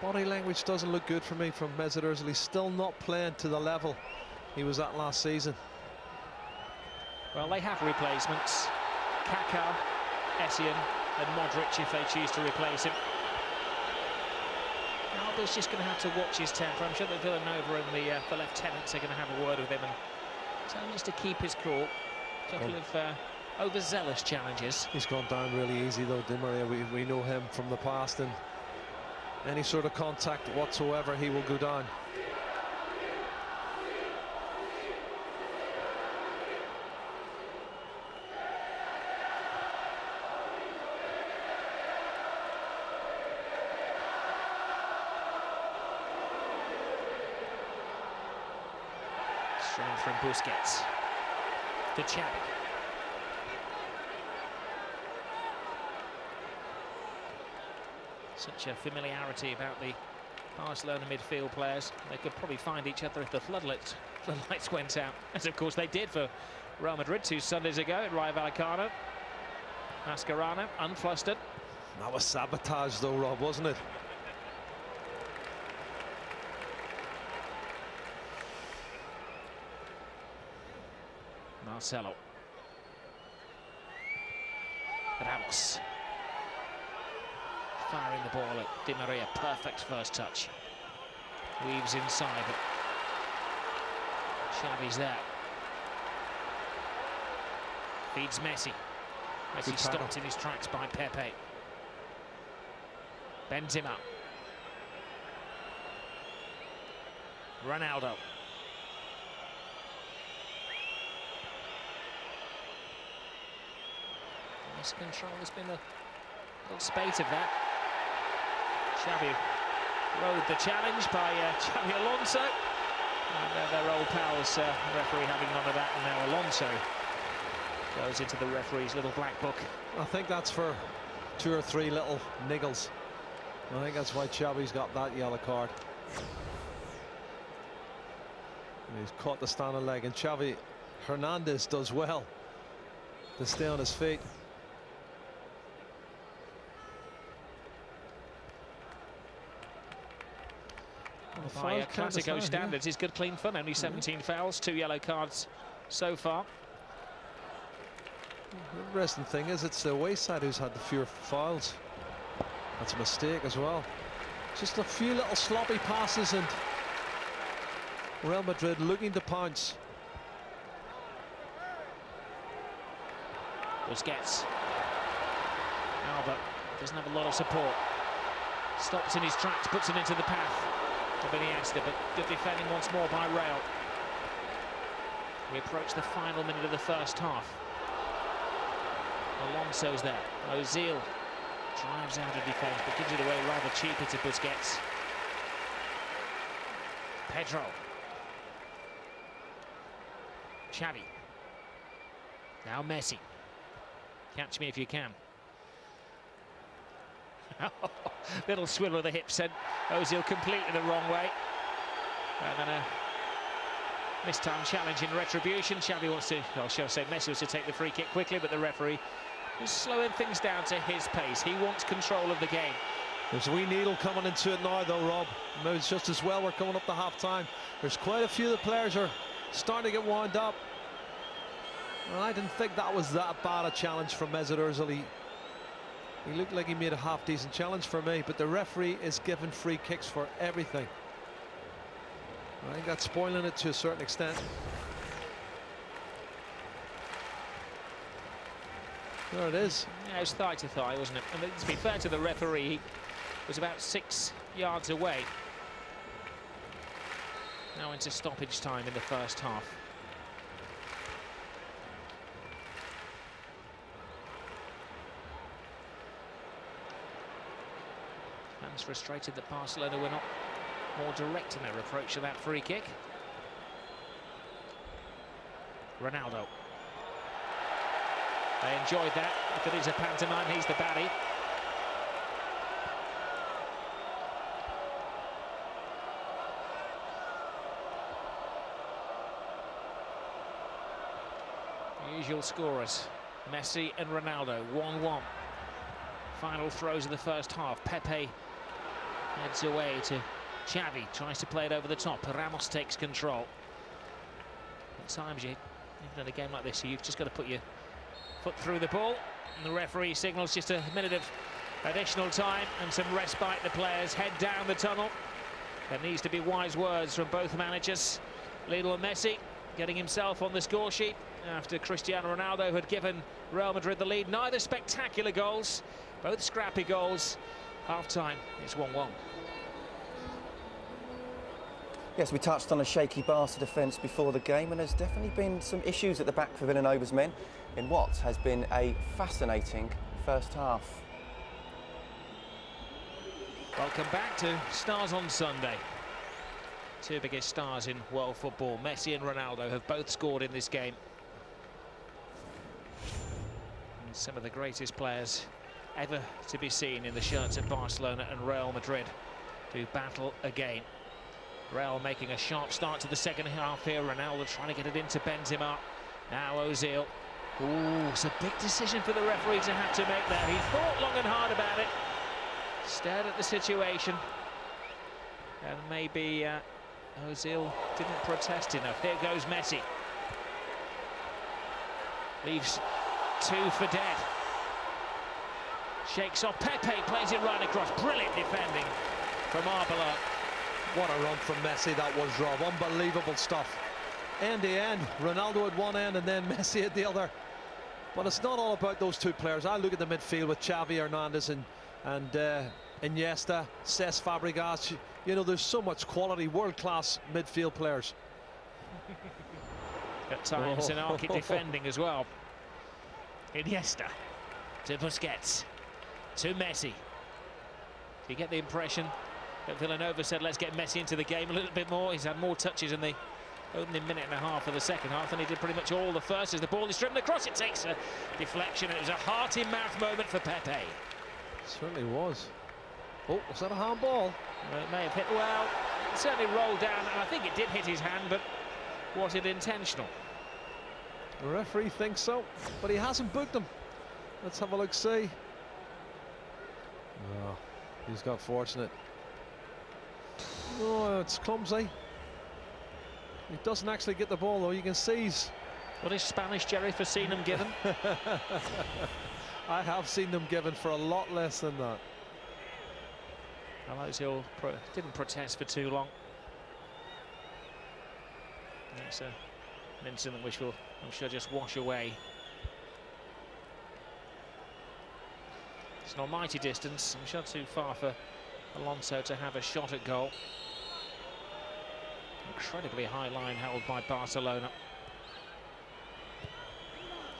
Body language doesn't look good for me from Mesut Ozil. He's still not playing to the level he was at last season. Well, they have replacements. Kaká, Essien and Modric if they choose to replace him. Alba's just going to have to watch his temper. I'm sure that Villanova and the lieutenants are going to have a word with him and tell him just to keep his cool. A couple of overzealous challenges. He's gone down really easy though, Di Maria. We know him from the past, and any sort of contact whatsoever, he will go down. Strong from Busquets to Xavi. Such a familiarity about the Barcelona midfield players. They could probably find each other if the floodlights went out, as of course they did for Real Madrid 2 Sundays ago at Rayo Vallecano. Mascherano, unflustered. That was sabotage though, Rob, wasn't it? Marcelo. Ramos. Firing the ball at Di Maria. Perfect first touch. Weaves inside, but Xavi's there. Feeds Messi. Messi stopped in his tracks by Pepe. Benzema. Ronaldo. Miscontrol has been a little spate of that. Xavi rode the challenge by Xavi Alonso. And their old pals, referee having none of that, and now Alonso goes into the referee's little black book. I think that's for 2 or 3 little niggles. I think that's why Xavi's got that yellow card. He's caught the standing leg, and Xavi Hernandez does well to stay on his feet. By Classico standards, is good clean fun. Only 17 fouls, 2 yellow cards so far. The interesting thing is it's the away side who's had the fewer fouls. That's a mistake as well. Just a few little sloppy passes and Real Madrid looking to pounce. Busquets. Albert doesn't have a lot of support. Stops in his tracks, puts it into the path of Iniesta, but good defending once more by Real. We approach the final minute of the first half. Alonso's there. Ozil drives out of defence, but gives it away rather cheaply to Busquets. Pedro. Xavi. Now Messi. Catch me if you can. Little swivel of the hips, and Ozil completely the wrong way. And then a mistimed challenge in retribution. Xavi wants to, well, shall I say, Messi wants to take the free kick quickly, but the referee is slowing things down to his pace. He wants control of the game. There's a wee needle coming into it now, though, Rob. Maybe it's just as well we're coming up to half-time. There's quite a few of the players are starting to get wound up. Well, I didn't think that was that bad a challenge from Mesut Ozil. He looked like he made a half-decent challenge for me, but the referee is giving free kicks for everything. I think that's spoiling it to a certain extent. There it is. Yeah, it was thigh to thigh, wasn't it? And to be fair to the referee, he was about 6 yards away. Now into stoppage time in the first half. Fans frustrated that Barcelona were not more direct in their approach to that free kick. Ronaldo. They enjoyed that. If it is a pantomime, he's the baddie. Usual scorers, Messi and Ronaldo, 1-1. Final throws of the first half. Pepe heads away to Xavi, tries to play it over the top. Ramos takes control. At times, even in a game like this, you've just got to put your foot through the ball, and the referee signals just a minute of additional time and some respite. The players head down the tunnel. There needs to be wise words from both managers. Lionel Messi getting himself on the score sheet after Cristiano Ronaldo had given Real Madrid the lead. Neither spectacular goals, both scrappy goals. Half-time, it's 1-1. Yes, we touched on a shaky Barca defence before the game, and there's definitely been some issues at the back for Villanova's men in what has been a fascinating first half. Welcome back to Stars on Sunday. Two biggest stars in world football, Messi and Ronaldo, have both scored in this game. And some of the greatest players ever to be seen in the shirts of Barcelona and Real Madrid do battle again. Real making a sharp start to the second half here. Ronaldo trying to get it into Benzema. Now Ozil. Ooh, it's a big decision for the referee to have to make there. He thought long and hard about it. Stared at the situation. And maybe Ozil didn't protest enough. There goes Messi. Leaves 2 for dead. Shakes off. Pepe plays it right across. Brilliant defending from Arbeloa. What a run from Messi that was, Rob. Unbelievable stuff. End to end. Ronaldo at one end and then Messi at the other. But it's not all about those two players. I look at the midfield with Xavi Hernandez and Iniesta, Cesc Fabregas. You know, there's so much quality, world-class midfield players. At times anarchic defending as well. Iniesta to Busquets to Messi. You get the impression that Villanova said, let's get Messi into the game a little bit more. He's had more touches in the opening minute and a half of the second half than he did pretty much all the first. As the ball is driven across, it takes a deflection. It was a heart-in-mouth moment for Pepe. It certainly was. Oh, was that a handball? Well, it may have hit, well, it certainly rolled down, and I think it did hit his hand, but was it intentional? The referee thinks so, but he hasn't booked him. Let's have a look, see. Oh, he's got fortunate. Oh, it's clumsy. He doesn't actually get the ball, though. You can see he's... What is Spanish, Jerry, for seeing him given? I have seen them given for a lot less than that. Ozil didn't protest for too long. It's an incident which will, I'm sure, just wash away. It's an almighty distance. I'm sure too far for Alonso to have a shot at goal. Incredibly high line held by Barcelona.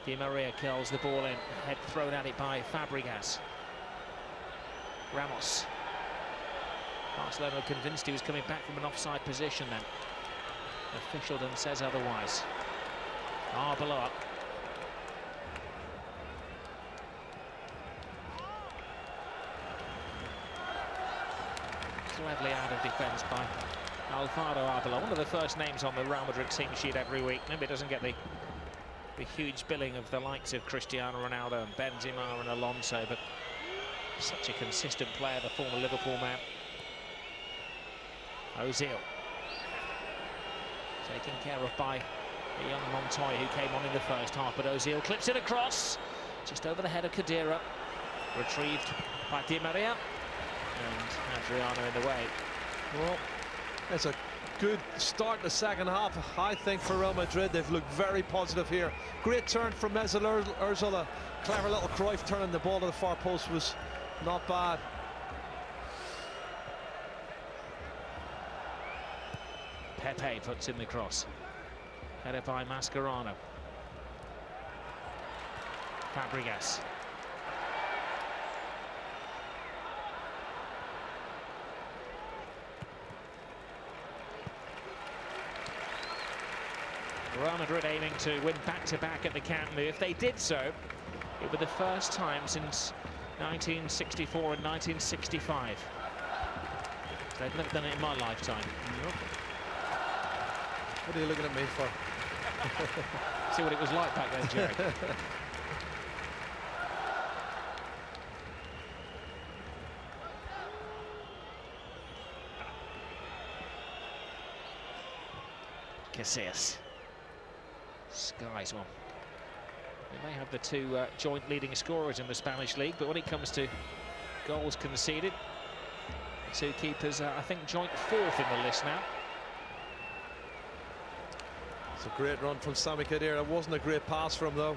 Di Maria curls the ball in, head thrown at it by Fabregas. Ramos. Barcelona convinced he was coming back from an offside position then. Officialdom says otherwise. Arbeloa. Cleverly out of defence by Alvaro Arbeloa, one of the first names on the Real Madrid team sheet every week. Maybe it doesn't get the huge billing of the likes of Cristiano Ronaldo and Benzema and Alonso, but such a consistent player, the former Liverpool man. Ozil. Taken care of by a young Montoya who came on in the first half, but Ozil clips it across, just over the head of Khedira. Retrieved by Di Maria, and Adriano in the way. Well, it's a good start the second half, I think, for Real Madrid. They've looked very positive here. Great turn from Mesut Ozil. A clever little Cruyff turning the ball to the far post was not bad. Pepe puts in the cross. Headed by Mascherano. Fabregas. Real Madrid aiming to win back-to-back at the Camp Nou. If they did so, it would be the first time since 1964 and 1965. They've never done it in my lifetime. Nope. What are you looking at me for? See what it was like back then, Jerry. Casillas. Skies one. They may have the two joint leading scorers in the Spanish league, but when it comes to goals conceded, the two keepers are, I think, joint fourth in the list now. It's a great run from Sami Khedira. It wasn't a great pass from him, though.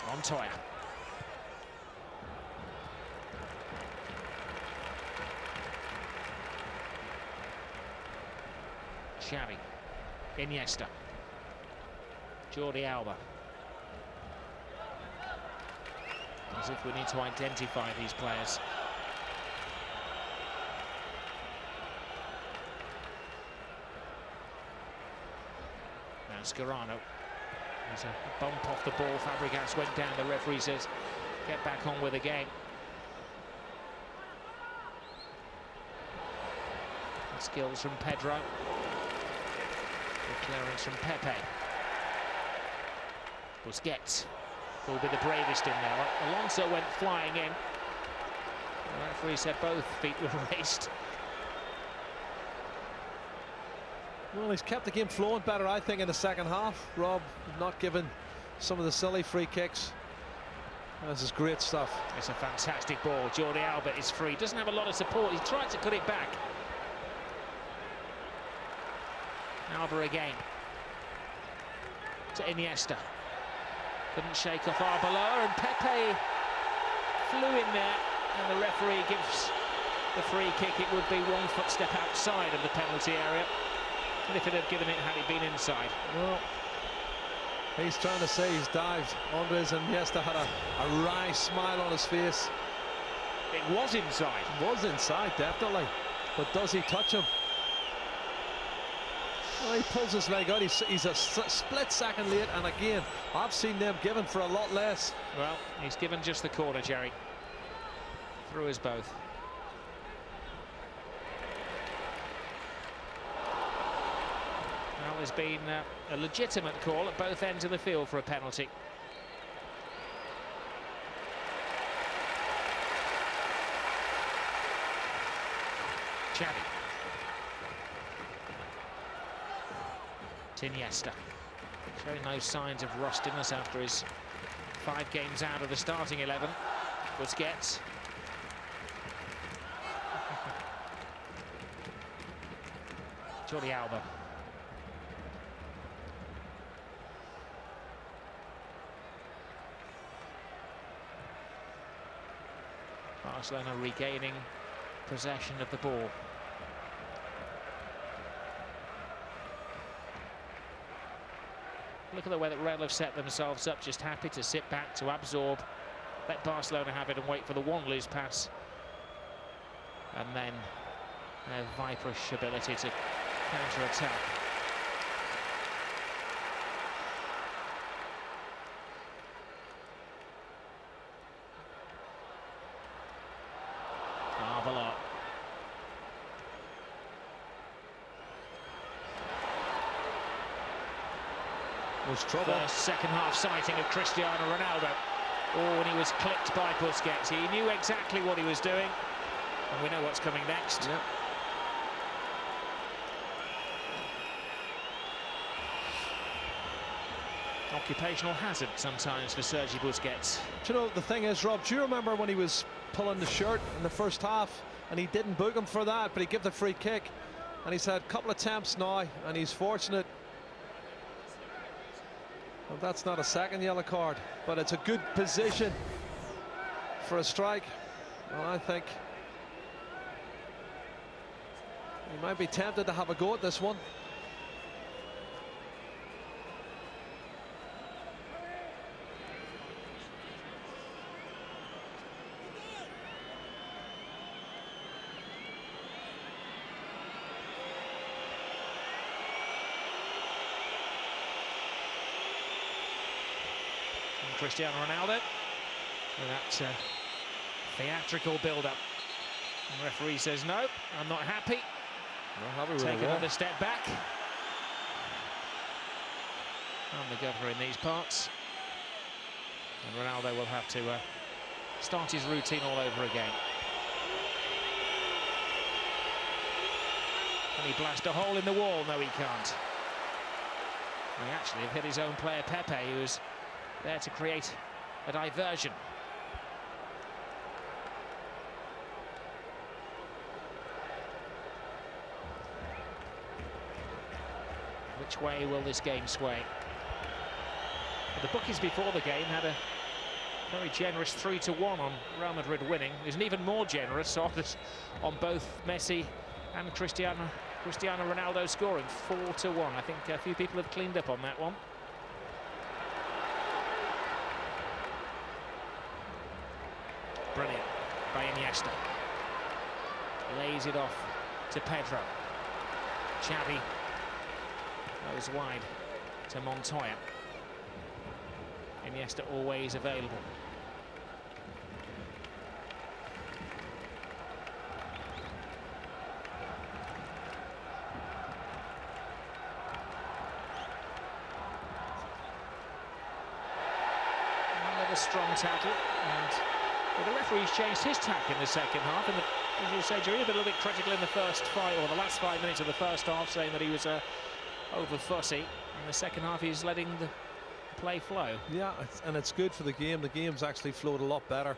Montoya. Xavi. Iniesta. Jordi Alba. As if we need to identify these players. Mascherano. There's a bump off the ball. Fabregas went down. The referee says, get back on with the game. Skills from Pedro. Good clearance from Pepe. Busquets will be the bravest in there. Alonso went flying in. The referee said both feet were raced. Well, he's kept the game flowing better, I think, in the second half. Rob not given some of the silly free kicks. This is great stuff. It's a fantastic ball. Jordi Alba is free. Doesn't have a lot of support. He tried to cut it back. Alba again. To Iniesta. Couldn't shake off Arbeloa, and Pepe flew in there, and the referee gives the free kick. It would be 1 footstep outside of the penalty area, and if it had given it had it been inside. Well, he's trying to say he's dived. Andres Iniesta had a wry smile on his face. It was inside. It was inside, definitely. But does he touch him? Well, he pulls his leg out. He's a split second late, and again, I've seen them given for a lot less. Well, he's given just the corner, Jerry. Through us both. Well, there's been a legitimate call at both ends of the field for a penalty. Xavi. Iniesta, showing no signs of rustiness after his 5 games out of the starting 11. Busquets. Jordi Alba. Barcelona regaining possession of the ball. Look at the way that Real have set themselves up, just happy to sit back, to absorb, let Barcelona have it and wait for the one loose pass. And then their viperish ability to counter-attack. Arbeloa. Was trouble. First second half sighting of Cristiano Ronaldo. Oh, and he was clipped by Busquets. He knew exactly what he was doing, and we know what's coming next. Yep. Occupational hazard sometimes for Sergi Busquets. Do you know, the thing is, Rob, do you remember when he was pulling the shirt in the first half and he didn't book him for that, but he gave the free kick, and he's had a couple of attempts now, and he's fortunate. Well, that's not a second yellow card, but it's a good position for a strike. Well, I think he might be tempted to have a go at this one. Cristiano Ronaldo with that theatrical build-up. The referee says no, I'm not happy. Take another step back. I'm the governor in these parts. And Ronaldo will have to start his routine all over again. Can he blast a hole in the wall? No, he can't. He actually have hit his own player Pepe, who was there to create a diversion. Which way will this game sway? Well, the bookies before the game had a very generous 3-1 on Real Madrid winning. There's an even more generous on both Messi and Cristiano Ronaldo scoring, 4-1. I think a few people have cleaned up on that one. Brilliant by Iniesta. Lays it off to Pedro. Xavi goes wide to Montoya. Iniesta always available. Another strong tackle, and well, the referee's changed his tack in the second half. And as you say, Jerry, a little bit critical in the first 5 or the last 5 minutes of the first half, saying that he was over fussy. In the second half, he's letting the play flow. Yeah, and it's good for the game. The game's actually flowed a lot better.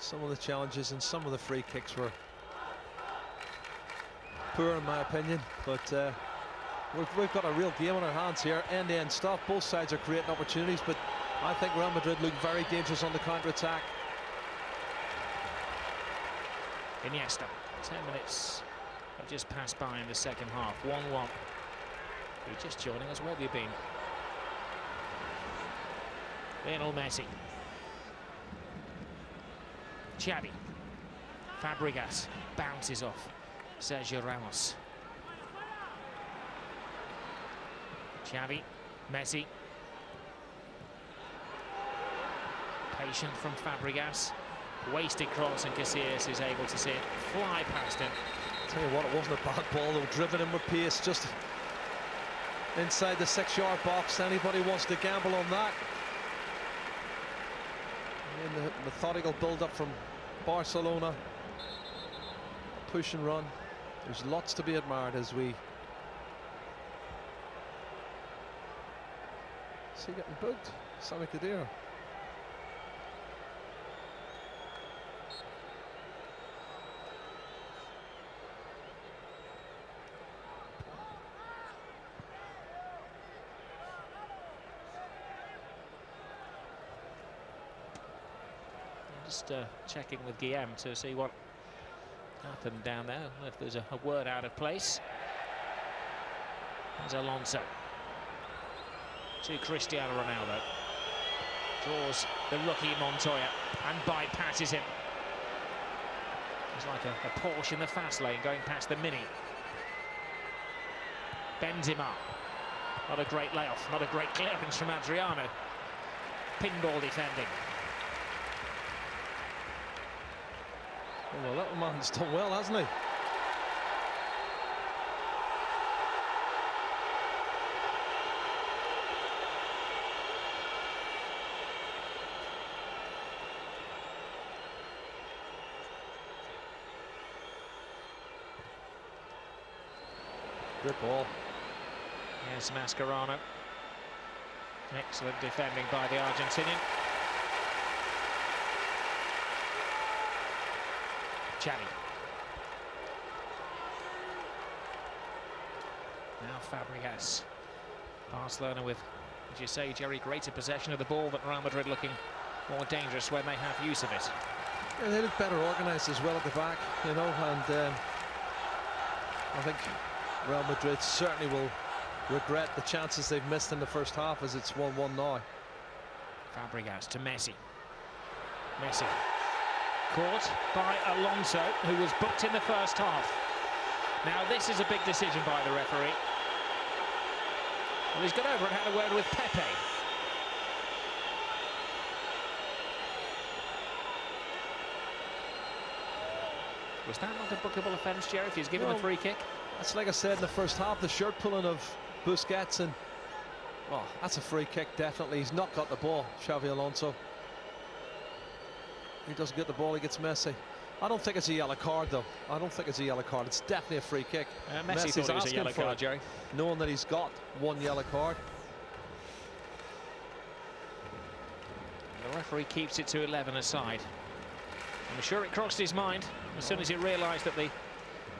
Some of the challenges and some of the free kicks were poor in my opinion, but we've got a real game on our hands here. End-to-end stuff. Both sides are creating opportunities, but I think Real Madrid look very dangerous on the counter-attack. Iniesta. 10 minutes have just passed by in the second half. 1-1. You're just joining us. Where have you been? Lionel Messi. Xavi. Fabregas bounces off Sergio Ramos. Xavi, Messi. Patient from Fabregas. Wasted cross, and Casillas is able to see it fly past him. Tell you what, it wasn't a bad ball though, driven in with pace, just inside the 6-yard box. Anybody wants to gamble on that? And the methodical build-up from Barcelona. Push and run. There's lots to be admired as we see getting booked. Sami Khedira. Just checking with Guillem to see what happened down there, if there's a word out of place. There's Alonso to Cristiano Ronaldo. Draws the rookie Montoya and bypasses him. It's like a Porsche in the fast lane going past the Mini. Bends him up. Not a great layoff, not a great clearance from Adriano. Pinball defending. Well, the little man's done well, hasn't he? Good ball. Yes, Mascherano. Excellent defending by the Argentinian. Xavi. Now Fabregas. Barcelona with, as you say, Jerry, greater possession of the ball, but Real Madrid looking more dangerous when they have use of it. Yeah, they look better organised as well at the back, you know, and I think Real Madrid certainly will regret the chances they've missed in the first half, as it's 1-1 now. Fabregas to Messi. Messi. Caught by Alonso, who was booked in the first half. Now this is a big decision by the referee. Well, he's got over and had a word with Pepe. Was that not a bookable offence, Jerry, if he's given a free kick? That's like I said in the first half, the shirt pulling of Busquets, and well, that's a free kick, definitely. He's not got the ball, Xavi Alonso. He doesn't get the ball, he gets Messi. I don't think it's a yellow card, though. I don't think it's a yellow card. It's definitely a free kick. Messi thought it was a yellow card, Jerry. Knowing that he's got one yellow card. The referee keeps it to 11 aside. I'm sure it crossed his mind as soon as he realised that the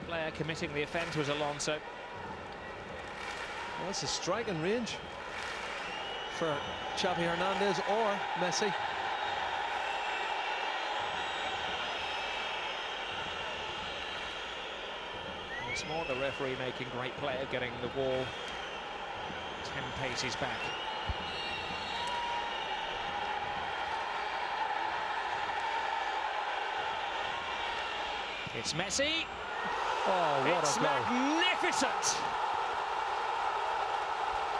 player committing the offence was Alonso. Well, it's a striking range for Xavi Hernandez or Messi. Once more, the referee making great play of getting the ball 10 paces back. It's Messi. Oh, what it's a goal. Magnificent.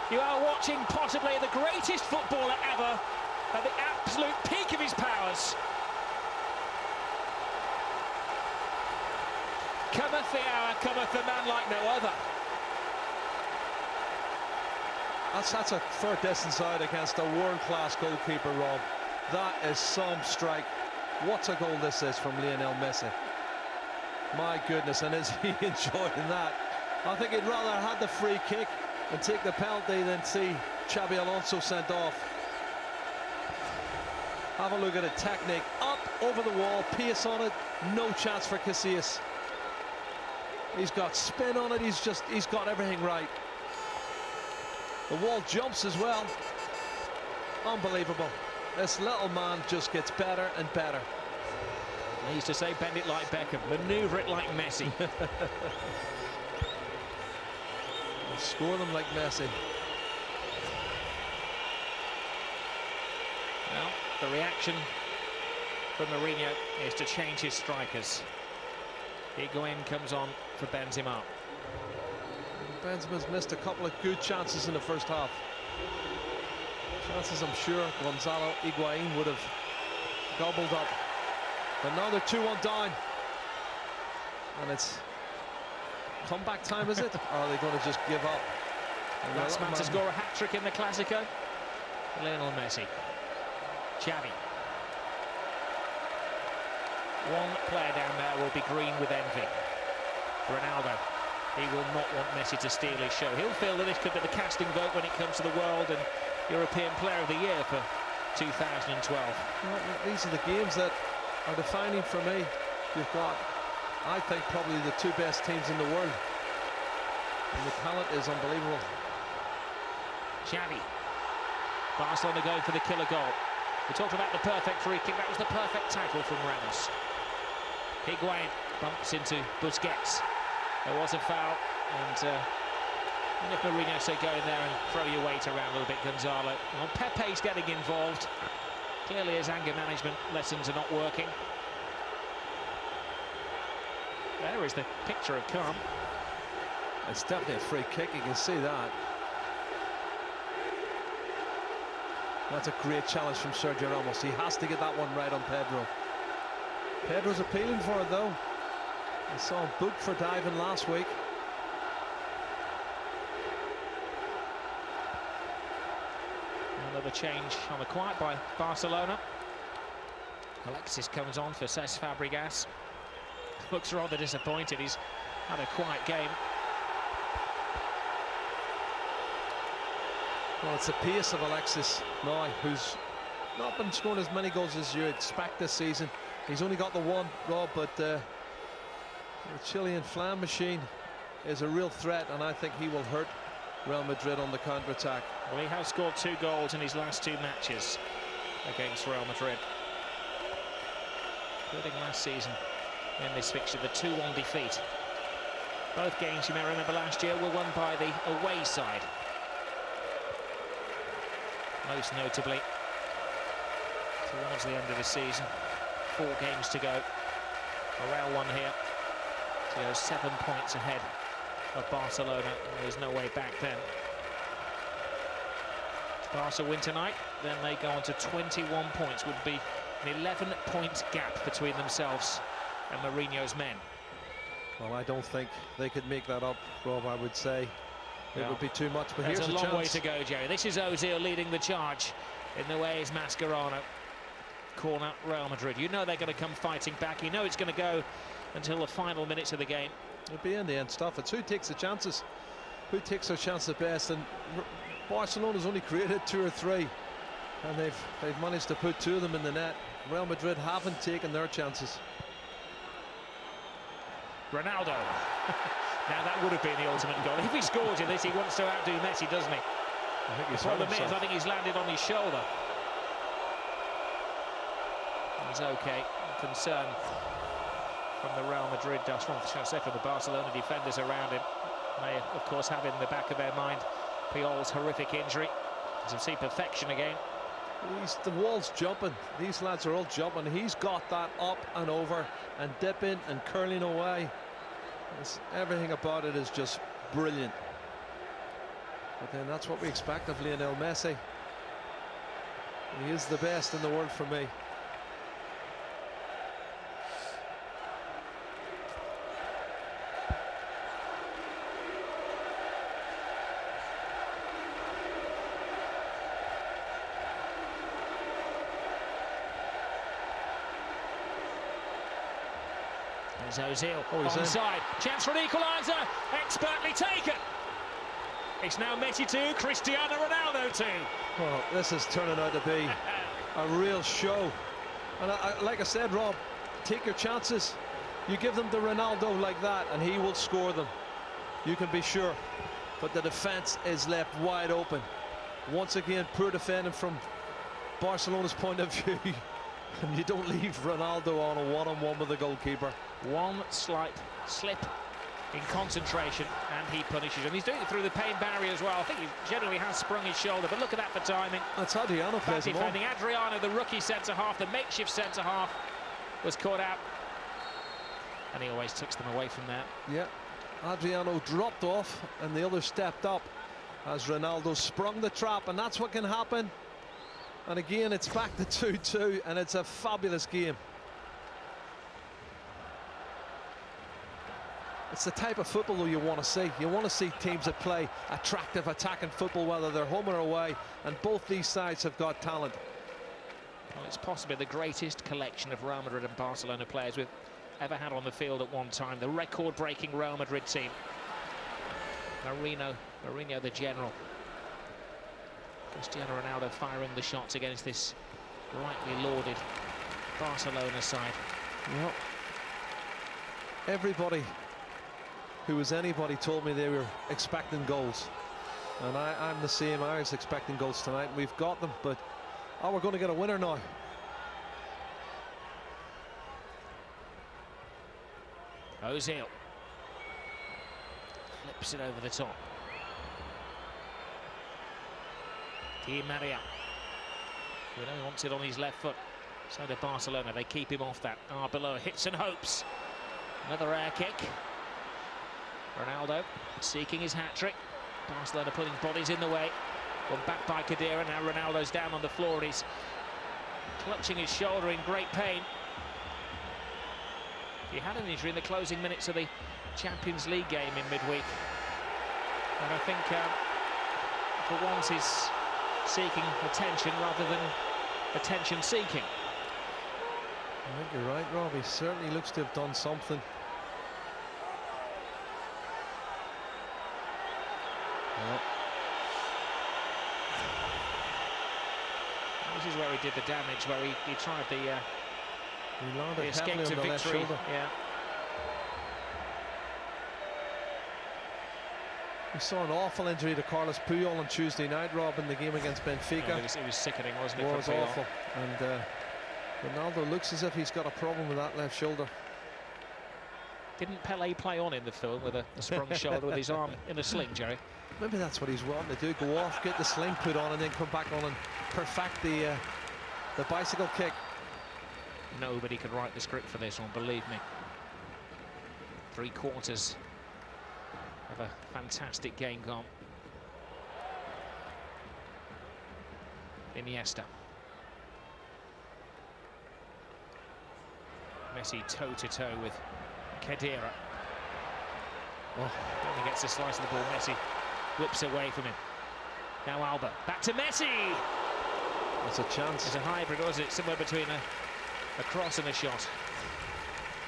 You are watching possibly the greatest footballer ever at the absolute peak of his powers. Cometh the hour, cometh the man like no other. That's a fair distance out against a world-class goalkeeper, Rob. That is some strike. What a goal this is from Lionel Messi. My goodness, and is he enjoying that? I think he'd rather have had the free kick and take the penalty than see Xavi Alonso sent off. Have a look at it, technique, up over the wall, pace on it, no chance for Casillas. He's got spin on it. He's got everything right. The wall jumps as well. Unbelievable. This little man just gets better and better. I used to say bend it like Beckham, maneuver it like Messi. Score them like Messi. Well, the reaction from Mourinho is to change his strikers. Higuain comes on for Benzema. Benzema's missed a couple of good chances in the first half. Chances I'm sure Gonzalo Higuain would have gobbled up. But now they're 2-1 down. And it's comeback time, is it? Or are they going to just give up? Last man to score a hat-trick in the Clásico, Lionel Messi. Xavi. One player down there will be green with envy. Ronaldo. He will not want Messi to steal his show. He'll feel that this could be the casting vote when it comes to the World and European Player of the Year for 2012. Well, these are the games that are defining for me. You've got, I think, probably the two best teams in the world. And the talent is unbelievable. Xavi. Barcelona going for the killer goal. We talked about the perfect free kick. That was the perfect tackle from Ramos. Higuain bumps into Busquets. There was a foul, and if Mourinho say go in there and throw your weight around a little bit, Gonzalo. Well, Pepe's getting involved. Clearly his anger management lessons are not working. There is the picture of calm. It's definitely a free kick, you can see that. That's a great challenge from Sergio Ramos. He has to get that one right on Pedro. Pedro's appealing for it though. I saw him booked for diving last week. Another change on the quiet by Barcelona. Alexis comes on for Cesc Fabregas. Looks rather disappointed. He's had a quiet game. Well, it's the pace of Alexis now, who's not been scoring as many goals as you expect this season. He's only got the one, Rob, but the Chilean flam machine is a real threat, and I think he will hurt Real Madrid on the counter-attack. Well, he has scored 2 goals in his last 2 matches against Real Madrid, including last season in this fixture, the 2-1 defeat. Both games, you may remember, last year were won by the away side. Most notably, towards the end of the season, 4 games to go. Real won here to go 7 points ahead of Barcelona, and there's no way back then. Barca win tonight, then they go on to 21 points, would be an 11-point gap between themselves and Mourinho's men. Well, I don't think they could make that up, Rob. I would say it would be too much, but there's here's a long chance. way to go, Jerry. This is Ozil leading the charge. In the way is Mascherano. Corner, Real Madrid. You know they're going to come fighting back. You know it's going to go until the final minutes of the game. It'll be in the end stuff. It's who takes the chances, who takes their chance the best, and Barcelona's only created 2 or 3, and they've managed to put 2 of them in the net. Real Madrid haven't taken their chances. Ronaldo. Now that would have been the ultimate goal. If he scores in this, he wants to outdo Messi, doesn't he? I think he's The problem is, I think he's landed on his shoulder. He's okay. Concern from the Real Madrid, shall I say, from the Barcelona defenders around him. They, of course, have in the back of their mind Puyol's horrific injury. As you see, perfection again. The wall's jumping. These lads are all jumping. He's got that up and over and dipping and curling away. Everything about it is just brilliant. But then that's what we expect of Lionel Messi. He is the best in the world for me. There's Ozil onside. Chance for an equaliser. Expertly taken. It's now Messi 2, Cristiano Ronaldo 2. Well, this is turning out to be a real show. And like I said, Rob, take your chances. You give them to Ronaldo like that and he will score them. You can be sure. But the defence is left wide open. Once again, poor defending from Barcelona's point of view. And you don't leave Ronaldo on a one-on-one with the goalkeeper. One slight slip in concentration and he punishes him. He's doing it through the pain barrier as well. I think he generally has sprung his shoulder, but look at that for timing. That's Adriano plays him on. Adriano, the rookie centre-half, the makeshift centre-half, was caught out. And he always tucks them away from there. Yeah, Adriano dropped off and the other stepped up as Ronaldo sprung the trap, and that's what can happen. And again, it's back to 2-2, and it's a fabulous game. It's the type of football you want to see. You want to see teams that play attractive, attacking football, whether they're home or away, and both these sides have got talent. Well, it's possibly the greatest collection of Real Madrid and Barcelona players we've ever had on the field at one time. The record-breaking Real Madrid team. Mourinho the general. Cristiano Ronaldo firing the shots against this rightly lauded Barcelona side. Well, everybody who was anybody told me they were expecting goals, and I'm the same. I was expecting goals tonight. We've got them, but we're going to get a winner now. Ozil flips it over the top. Di Maria. We know he wants it on his left foot. So do Barcelona. They keep him off that. Arbeloa hits and hopes. Another air kick. Ronaldo seeking his hat-trick. Barcelona putting bodies in the way. One back by Khedira. Now Ronaldo's down on the floor and he's clutching his shoulder in great pain. He had an injury in the closing minutes of the Champions League game in midweek. And I think for once he's seeking attention rather than attention seeking. I think you're right, Rob. He certainly looks to have done something. Well, this is where he did the damage, where he tried the escape to victory. Yeah. We saw an awful injury to Carlos Puyol on Tuesday night, Rob, in the game against Benfica. It was sickening, wasn't it? It was awful. And Ronaldo looks as if he's got a problem with that left shoulder. Didn't Pelé play on in the film with a sprung shoulder with his arm in a sling, Jerry? Maybe that's what he's wanting to do, go off, get the sling put on, and then come back on and perfect the bicycle kick. Nobody could write the script for this one, believe me. 3 quarters of a fantastic game gone. Iniesta. Messi toe-to-toe with Khedira. Oh, only gets a slice of the ball. Messi whips away from him. Now Alba, back to Messi! That's a chance. It's a hybrid, wasn't it? Somewhere between a cross and a shot.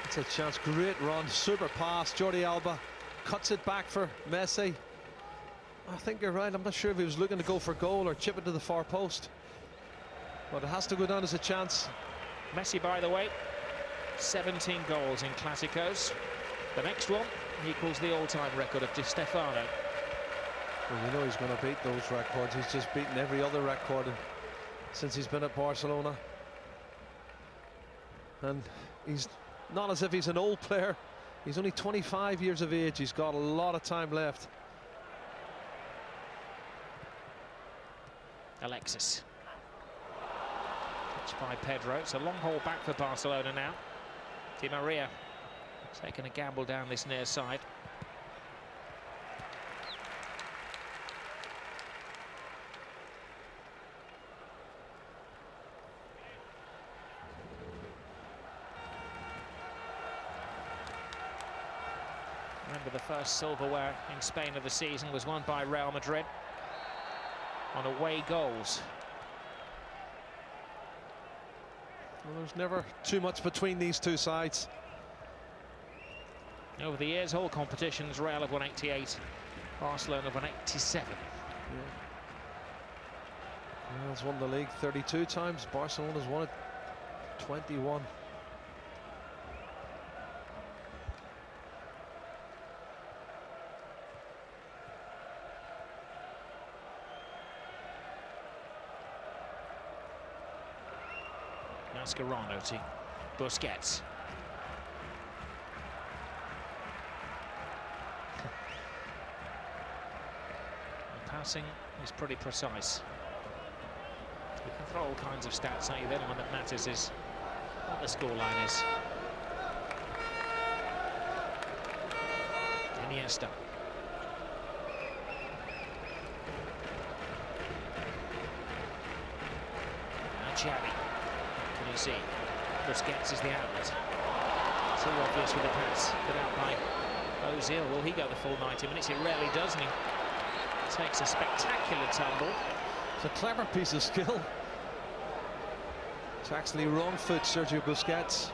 It's a chance. Great run, super pass. Jordi Alba cuts it back for Messi. I think you're right. I'm not sure if he was looking to go for goal or chip it to the far post, but it has to go down as a chance. Messi, by the way, 17 goals in Clásicos. The next one equals the all-time record of Di Stefano. Well, you know he's going to beat those records. He's just beaten every other record since he's been at Barcelona. And he's not as if he's an old player. He's only 25 years of age. He's got a lot of time left. Alexis. Touched by Pedro. It's a long haul back for Barcelona now. Di Maria taking a gamble down this near side. Remember, the first silverware in Spain of the season was won by Real Madrid on away goals. Well, there's never too much between these two sides. Over the years, all competitions, Real have won 88, Barcelona have won 87. Yeah. Real's won the league 32 times, Barcelona's won it 21. Mascherano to Busquets. The passing is pretty precise. You can throw all kinds of stats at you. The only one that matters is what the scoreline is. Iniesta. Now Xavi. Can you see? Busquets is the outlet. So obvious with the pass put out by Ozil. Will he go the full 90 minutes? He rarely does, and he takes a spectacular tumble. It's a clever piece of skill. It's actually wrong foot Sergio Busquets.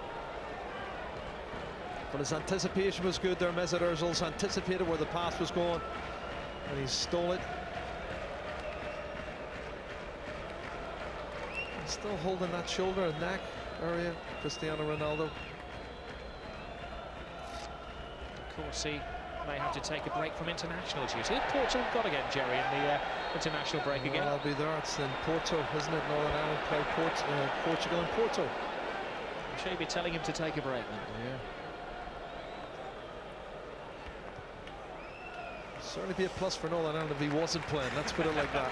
But his anticipation was good there. Mesut Ozil's anticipated where the pass was going, and he stole it. He's still holding that shoulder and neck area, Cristiano Ronaldo. Of course, he may have to take a break from international duty. Portugal got again, Jerry, in the international break again. Well, I'll be there. It's in Porto, isn't it? Northern Ireland play Portugal and Porto. I'm sure you'd be telling him to take a break then. Yeah. Certainly be a plus for Northern Ireland if he wasn't playing. Let's put it like that.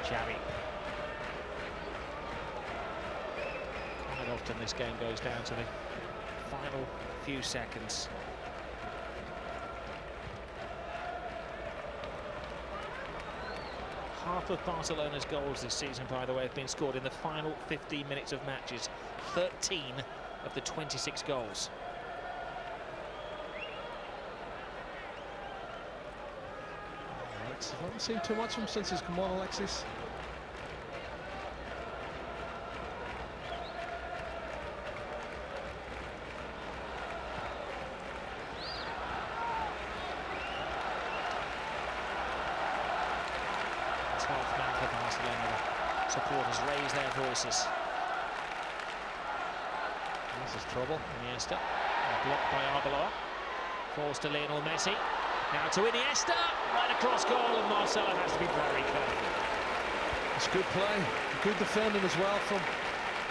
Xavi. Quite often this game goes down to the final few seconds. Half of Barcelona's goals this season, by the way, have been scored in the final 15 minutes of matches. 13 of the 26 goals. I haven't seen too much of him since he's come on, Alexis. Man for Barcelona. Supporters raise their voices. This is trouble. Iniesta, blocked by Arbeloa. Falls to Lionel Messi. Now to Iniesta, right across goal, and Marcelo has to be very careful. It's good play, good defending as well from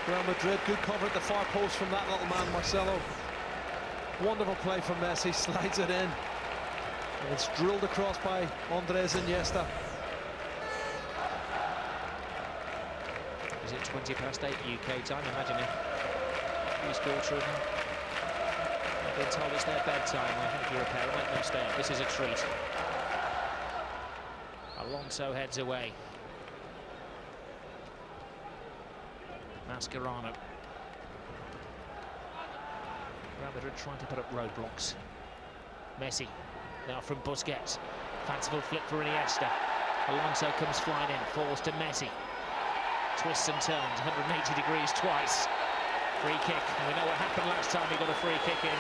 Real Madrid. Good cover at the far post from that little man, Marcelo. Wonderful play from Messi, slides it in. And it's drilled across by Andres Iniesta. Is it 20 past 8 UK time? Imagine if these children have been told it's their bedtime. I think you're a parent, let them stay up. This is a treat. Alonso heads away. Mascherano. Real Madrid trying to put up roadblocks. Messi, now from Busquets. Fanciful flip for Iniesta. Alonso comes flying in, falls to Messi. Twists and turns, 180 degrees twice. Free kick, and we know what happened last time he got a free kick in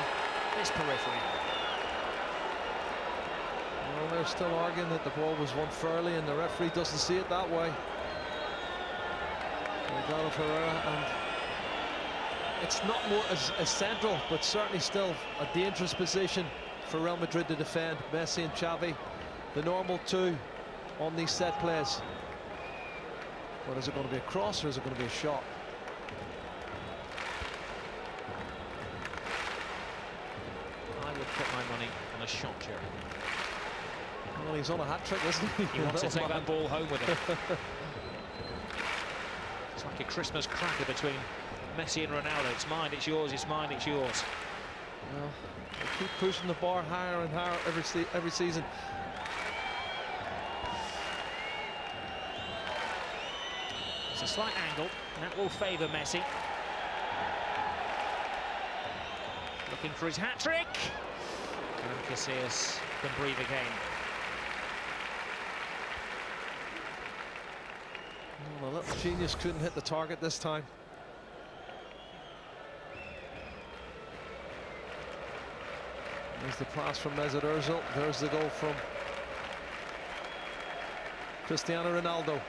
this periphery. Well, they're still arguing that the ball was won fairly, and the referee doesn't see it that way. And it's not more as central, but certainly still a dangerous position for Real Madrid to defend. Messi and Xavi, the normal two on these set plays. But is it going to be a cross or is it going to be a shot? I would put my money on a shot, Jerry. Well, he's on a hat-trick, isn't he? He wants to take that ball home with him. It's like a Christmas cracker between Messi and Ronaldo. It's mine, it's yours, it's mine, it's yours. Well, they keep pushing the bar higher and higher every season. It's a slight angle, and that will favour Messi. Looking for his hat-trick. And Casillas can breathe again. Well, the little genius couldn't hit the target this time. There's the pass from Mesut Ozil. There's the goal from Cristiano Ronaldo.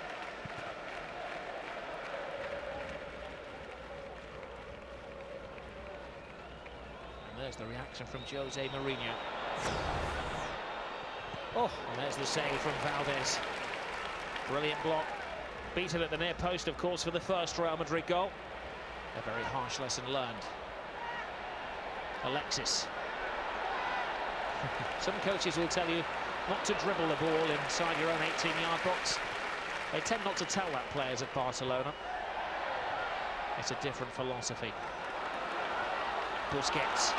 And there's the reaction from Jose Mourinho. Oh, And there's the save from Valdez. Brilliant block. Beaten at the near post, of course, for the first Real Madrid goal. A very harsh lesson learned. Alexis. Some coaches will tell you not to dribble the ball inside your own 18-yard box. They tend not to tell that, players at Barcelona. It's a different philosophy. Busquets.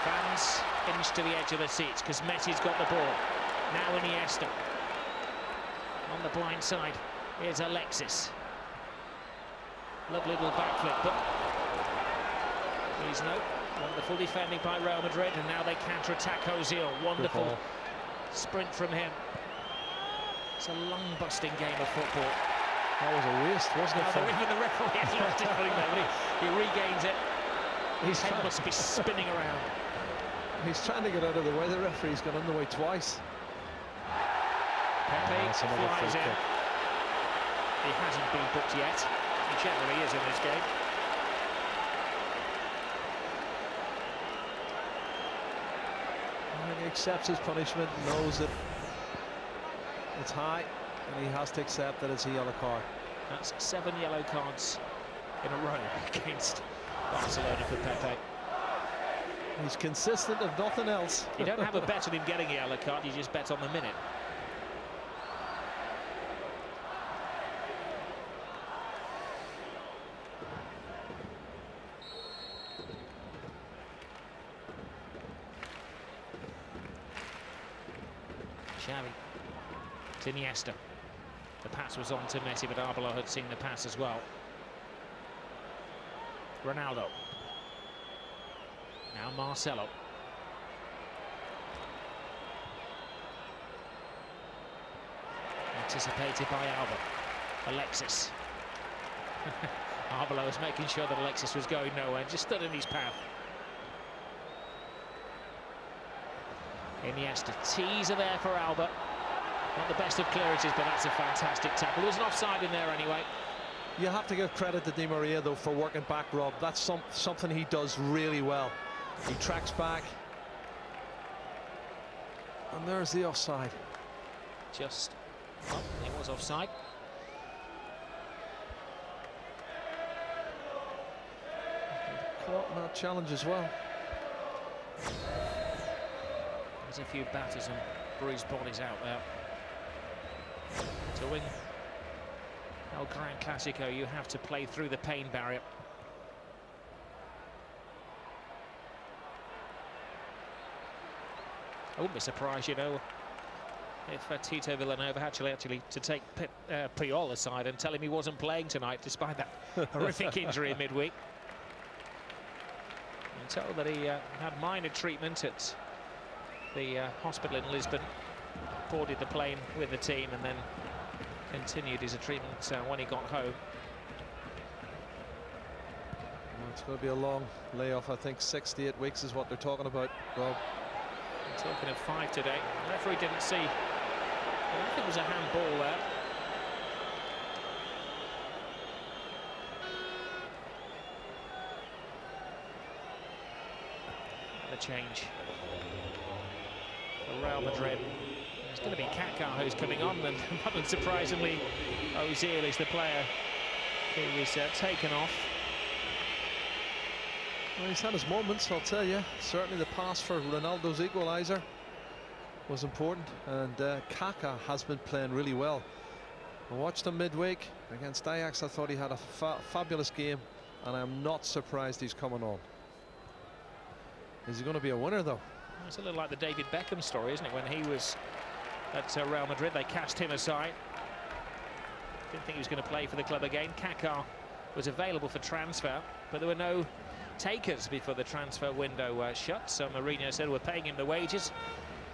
Fans inch to the edge of the seats because Messi's got the ball. Now Iniesta. On the blind side, here's Alexis. Lovely little backflip, but please note, wonderful defending by Real Madrid, and now they counter-attack Ozil. Wonderful sprint from him. It's a lung-busting game of football. That was a waste, wasn't it? Even the referee has lost it, but he regains it. His head must be spinning around. He's trying to get out of the way. The referee's gone in the way twice. Pepe flies in. He hasn't been booked yet. He generally is in this game. He accepts his punishment, knows that it's high, and he has to accept that it's a yellow card. That's 7 yellow cards in a row against Barcelona for Pepe. He's consistent, if nothing else. You don't have a bet on him getting a yellow card, you just bet on the minute. Xavi. It's Iniesta. The pass was on to Messi, but Arbeloa had seen the pass as well. Ronaldo. Now Marcelo. Anticipated by Alba. Alexis. Arbeloa was making sure that Alexis was going nowhere, just stood in his path. Iniesta, teaser there for Alba. Not the best of clearances, but that's a fantastic tackle. There was an offside in there anyway. You have to give credit to Di Maria, though, for working back, Rob. That's something he does really well. He tracks back. And there's the offside. Just, well, it was offside. Caught in that challenge as well. There's a few batters and bruised bodies out there. To win El Gran Clasico, you have to play through the pain barrier. I wouldn't be surprised, you know, if Tito Villanova actually to take Puyol aside and tell him he wasn't playing tonight despite that horrific injury in midweek. I'm told that he had minor treatment at the hospital in Lisbon, boarded the plane with the team, and then continued his treatment when he got home. Well, it's going to be a long layoff. I think 6 to 8 weeks is what they're talking about, Rob. Talking of 5 today. The referee didn't see. I don't think it was a handball there. The change for Real Madrid. It's going to be Kaká who's coming on, and not unsurprisingly, Ozil is the player who is taken off. Well, he's had his moments, I'll tell you. Certainly the pass for Ronaldo's equaliser was important, and Kaká has been playing really well. I watched him midweek against Ajax. I thought he had a fabulous game, and I'm not surprised he's coming on. Is he going to be a winner, though? It's a little like the David Beckham story, isn't it? When he was at Real Madrid, they cast him aside. Didn't think he was going to play for the club again. Kaká was available for transfer, but there were no takers before the transfer window shut. So Mourinho said, we're paying him the wages,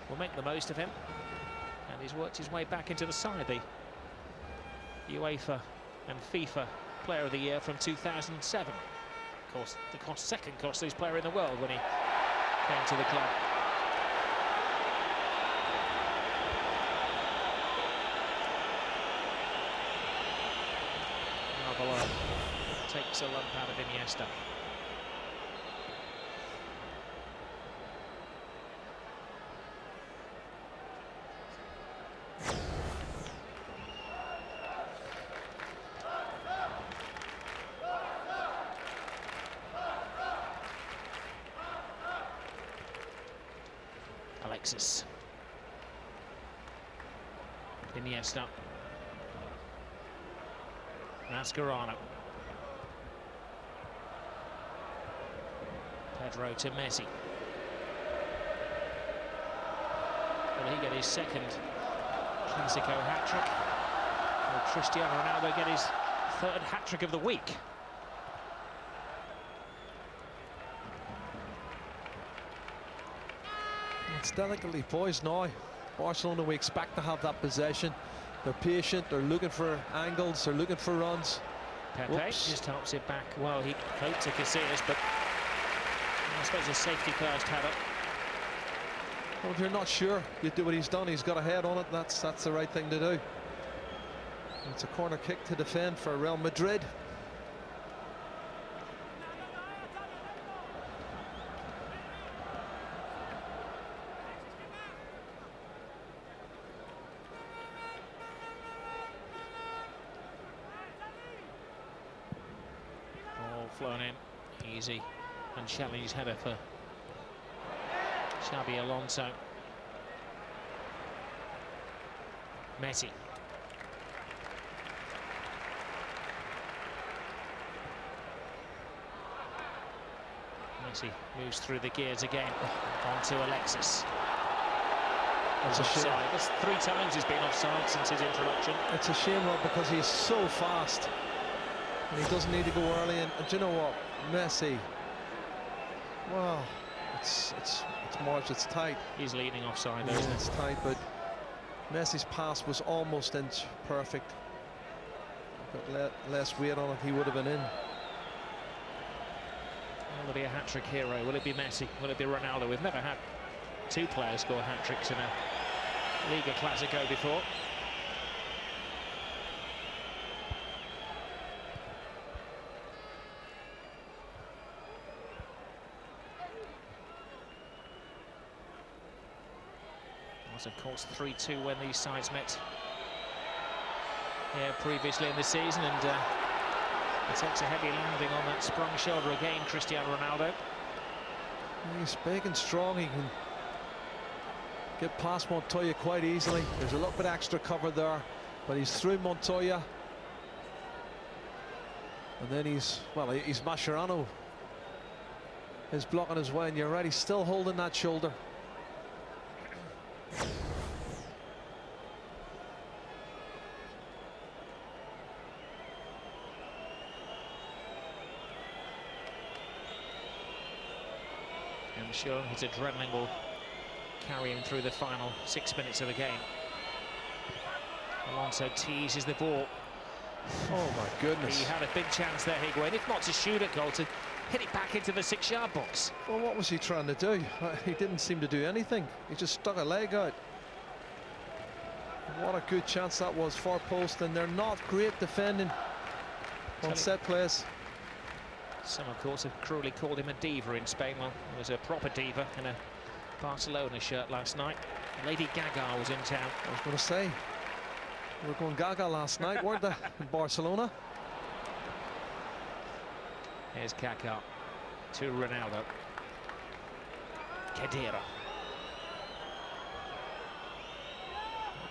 we'll make the most of him, and he's worked his way back into the side. The UEFA and FIFA Player of the Year from 2007. Of course, the second costliest player in the world when he came to the club. Arbeloa takes a lump out of Iniesta. Alexis. Iniesta. Mascherano. Pedro to Messi. Will he get his second Clasico hat-trick? Will Cristiano Ronaldo get his third hat-trick of the week? It's delicately poised now. Barcelona, we expect to have that possession. They're patient, they're looking for angles, they're looking for runs. Pepe just helps it back. Well, he hoped to Casillas, but I suppose a safety first header. Well, if you're not sure, you do what he's done. He's got a head on it. That's the right thing to do. It's a corner kick to defend for Real Madrid. Ball flown in, easy, unchallenged header for Xabi Alonso. Messi. Messi moves through the gears again. On to Alexis. It's a shame. Offside. That's 3 times he's been offside since his introduction. It's a shame, Rob, because he's so fast. And he doesn't need to go early. And do you know what? Messi. Well, it's March, it's tight. He's leaning offside, though, isn't it? It's tight, but Messi's pass was almost inch perfect. But less weight on it, he would have been in. Will it be a hat-trick hero? Will it be Messi? Will it be Ronaldo? We've never had 2 players score hat-tricks in a Liga Clasico before. Was of course 3-2 when these sides met here previously in the season, and it takes a heavy landing on that sprung shoulder again, Cristiano Ronaldo. He's big and strong. He can get past Montoya quite easily. There's a little bit extra cover there, but he's through Montoya. And then he's Mascherano is blocking his way, and you're right, he's still holding that shoulder. I'm sure his adrenaline will carry him through the final 6 minutes of the game. Alonso teases the ball. Oh my goodness. He had a big chance there, Higuain, if not to shoot at goal, to hit it back into the 6-yard box. Well, what was he trying to do? He didn't seem to do anything. He just stuck a leg out. What a good chance that was, far post, and they're not great defending on set plays. Some, of course, have cruelly called him a diva in Spain. Well, he was a proper diva in a Barcelona shirt last night. Lady Gaga was in town. I was going to say, we were going Gaga last night, weren't they, in Barcelona? Here's Kaká to Ronaldo. Khedira.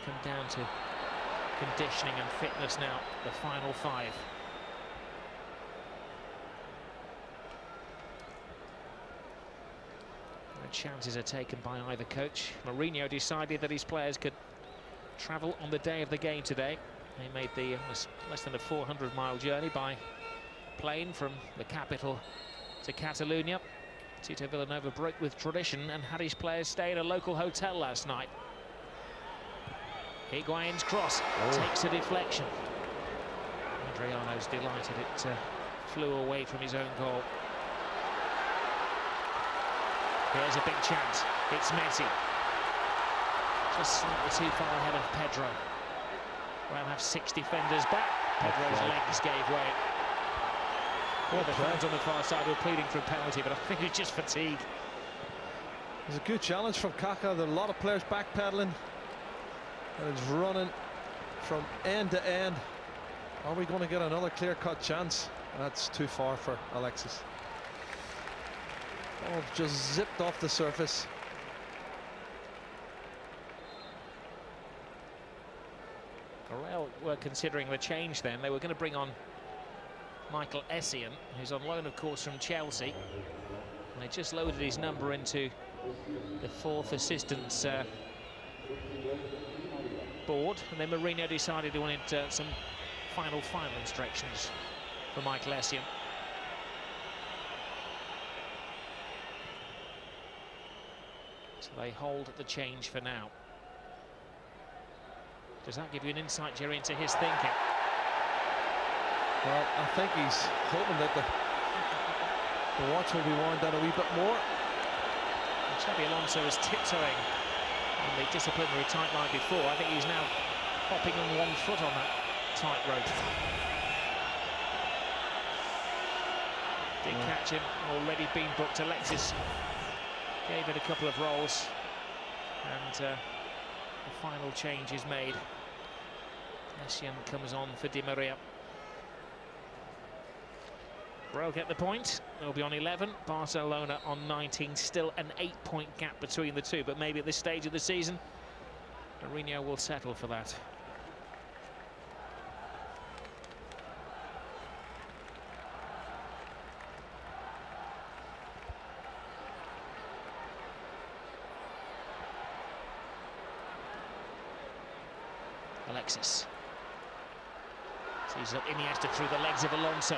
Come down to conditioning and fitness now, the final 5. The chances are taken by either coach. Mourinho decided that his players could travel on the day of the game today. They made the less than a 400-mile journey by plane from the capital to Catalonia. Tito Villanova broke with tradition and had his players stay in a local hotel last night. Higuain's cross takes a deflection. Adriano's delighted it flew away from his own goal. Here's a big chance. It's Messi. Just slightly too far ahead of Pedro. We'll have 6 defenders back. Pedro's legs gave way. Well, the fans on the far side were pleading for a penalty, but I think it's just fatigue. There's a good challenge from Kaká. There are a lot of players backpedaling. And it's running from end to end. Are we going to get another clear-cut chance? That's too far for Alexis. Oh, just zipped off the surface. Real were considering the change then. They were going to bring on Michael Essien, who's on loan, of course, from Chelsea. And they just loaded his number into the fourth assistant's board. And then Mourinho decided he wanted some final instructions for Michael Essien. So they hold the change for now. Does that give you an insight, Jerry, into his thinking? Well, I think he's hoping that the watch will be wound down a wee bit more. And Xabi Alonso was tiptoeing on the disciplinary tight line before. I think he's now hopping on one foot on that tightrope. Did catch him, already been booked. Alexis gave it a couple of rolls, and the final change is made. Essien comes on for Di Maria. Real get the point. They'll be on 11. Barcelona on 19. Still an 8-point gap between the two, but maybe at this stage of the season, Mourinho will settle for that. Alexis sees up Iniesta through the legs of Alonso.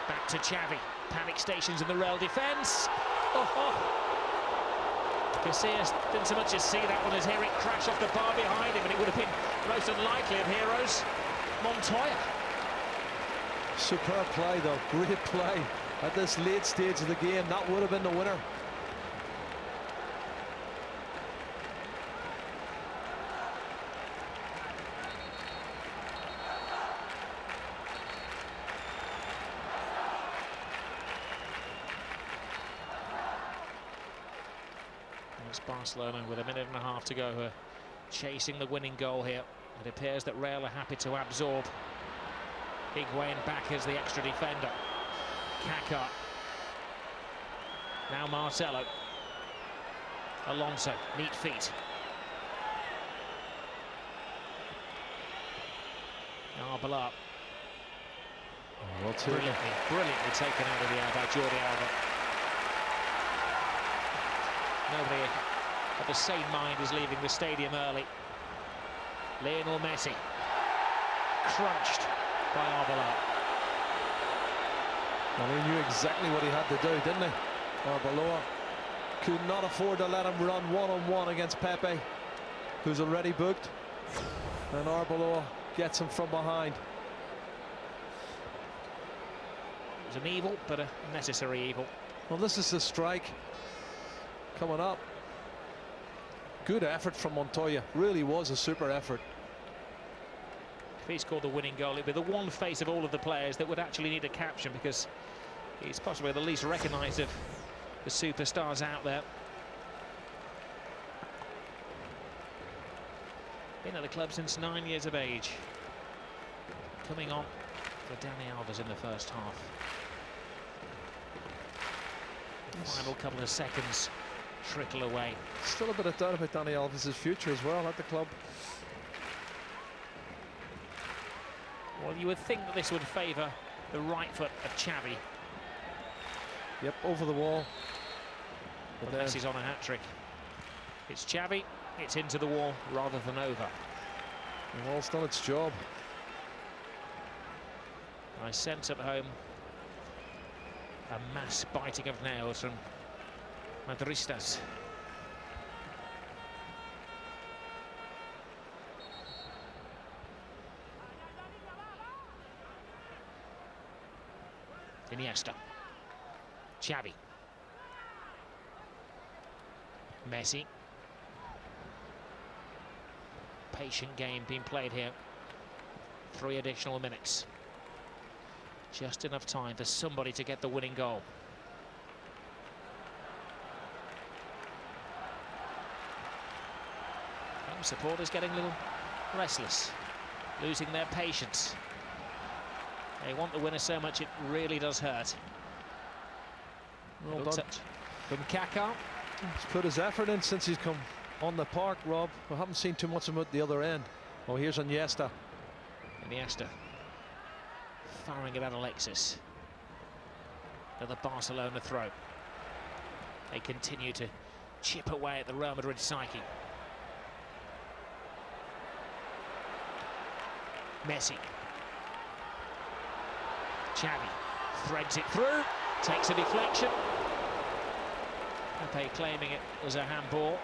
Back to Xavi. Panic stations in the Real defence. Casillas didn't so much as see that one as hear it crash off the bar behind him, and it would have been most unlikely of heroes. Montoya. Superb play, though. Great play at this late stage of the game. That would have been the winner. It's Barcelona with a minute and a half to go, who are chasing the winning goal here. It appears that Real are happy to absorb Higuain back as the extra defender. Kaká. Now Marcelo. Alonso, neat feet. Arbeloa. Brilliantly taken out of the air by Jordi Alba. Nobody of a sane mind is leaving the stadium early. Lionel Messi, crunched by Arbeloa. Well, he knew exactly what he had to do, didn't he? Arbeloa could not afford to let him run one-on-one against Pepe, who's already booked. And Arbeloa gets him from behind. It was an evil, but a necessary evil. Well, this is the strike coming up. Good effort from Montoya. Really was a super effort. If he scored the winning goal, it'd be the one face of all of the players that would actually need a caption, because he's possibly the least recognised of the superstars out there. Been at the club since 9 years of age. Coming on for Dani Alves in the first half. The final couple of seconds trickle away. Still a bit of doubt about Dani Alves' future as well at the club. Well, you would think that this would favour the right foot of Xavi. Yep, over the wall. But Messi's on a hat-trick. It's Xavi, it's into the wall rather than over. The wall's done its job. I sense at home a mass biting of nails from Madristas. Iniesta. Xavi. Messi. Patient game being played here. 3 additional minutes. Just enough time for somebody to get the winning goal. Home supporters getting a little restless, losing their patience. They want the winner so much it really does hurt. Well Little done touch from Kaká. He's put his effort in since he's come on the park, Rob. We haven't seen too much of him at the other end. Oh, here's Iniesta. Iniesta firing it at Alexis. Another Barcelona throw. They continue to chip away at the Real Madrid psyche. Messi. Xavi threads it through, takes a deflection. Pepe claiming it was a handball.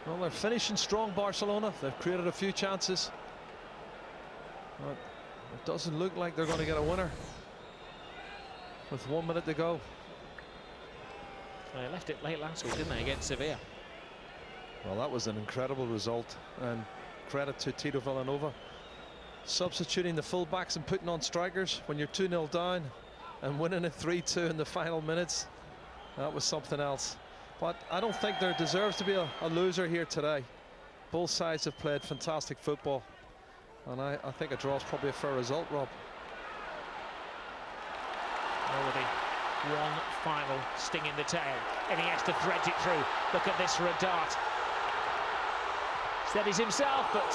Well, they're finishing strong, Barcelona. They've created a few chances. But it doesn't look like they're going to get a winner with 1 minute to go. They left it late last week, didn't they, against Sevilla? Well, that was an incredible result, and credit to Tito Villanova. Substituting the fullbacks and putting on strikers when you're 2-0 down and winning it 3-2 in the final minutes. That was something else. But I don't think there deserves to be a loser here today. Both sides have played fantastic football, and I think a draw is probably a fair result, Rob. Already one final sting in the tail. Iniesta threads it through. Look at this for a dart. Steadies himself, but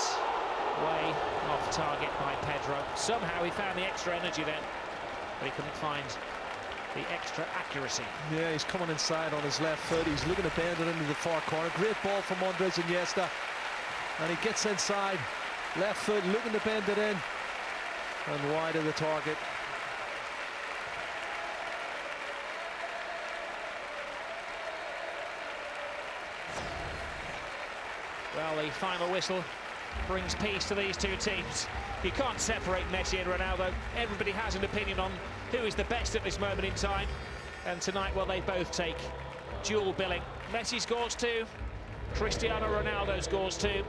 way off target by Pedro. Somehow he found the extra energy then, but he couldn't find the extra accuracy. Yeah, he's coming inside on his left foot. He's looking to bend it into the far corner. Great ball from Andres Iniesta, and he gets inside, left foot, looking to bend it in, and wide of the target. Well, the final whistle brings peace to these two teams. You can't separate Messi and Ronaldo. Everybody has an opinion on who is the best at this moment in time. And tonight, well, they both take dual billing. Messi scores 2, Cristiano Ronaldo scores 2,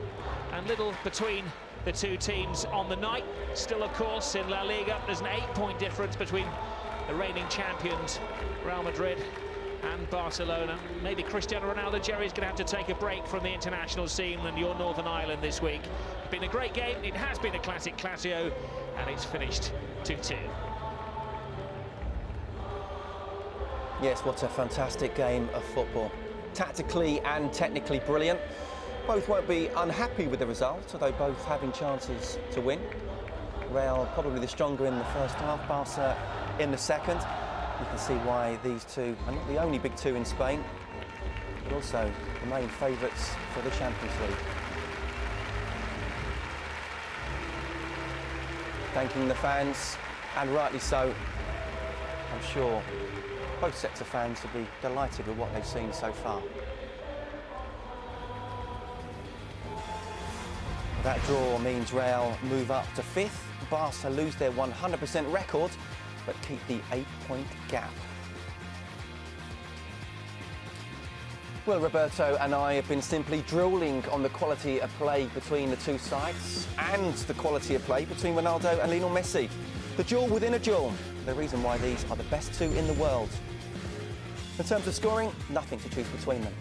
and little between the two teams on the night. Still, of course, in La Liga, there's an 8-point difference between the reigning champions, Real Madrid, and Barcelona. Maybe Cristiano Ronaldo, Jerry's going to have to take a break from the international scene and your Northern Ireland this week. It's been a great game. It has been a classic Clásico, and it's finished 2-2. Yes, what a fantastic game of football. Tactically and technically brilliant. Both won't be unhappy with the result, although both having chances to win. Real probably the stronger in the first half, Barca in the second. You can see why these two are not the only big two in Spain, but also the main favourites for the Champions League. Thanking the fans, and rightly so. I'm sure both sets of fans will be delighted with what they've seen so far. That draw means Real move up to 5th. Barca lose their 100% record, but keep the 8-point gap. Well, Roberto and I have been simply drooling on the quality of play between the two sides and the quality of play between Ronaldo and Lionel Messi. The duel within a duel, the reason why these are the best two in the world. In terms of scoring, nothing to choose between them.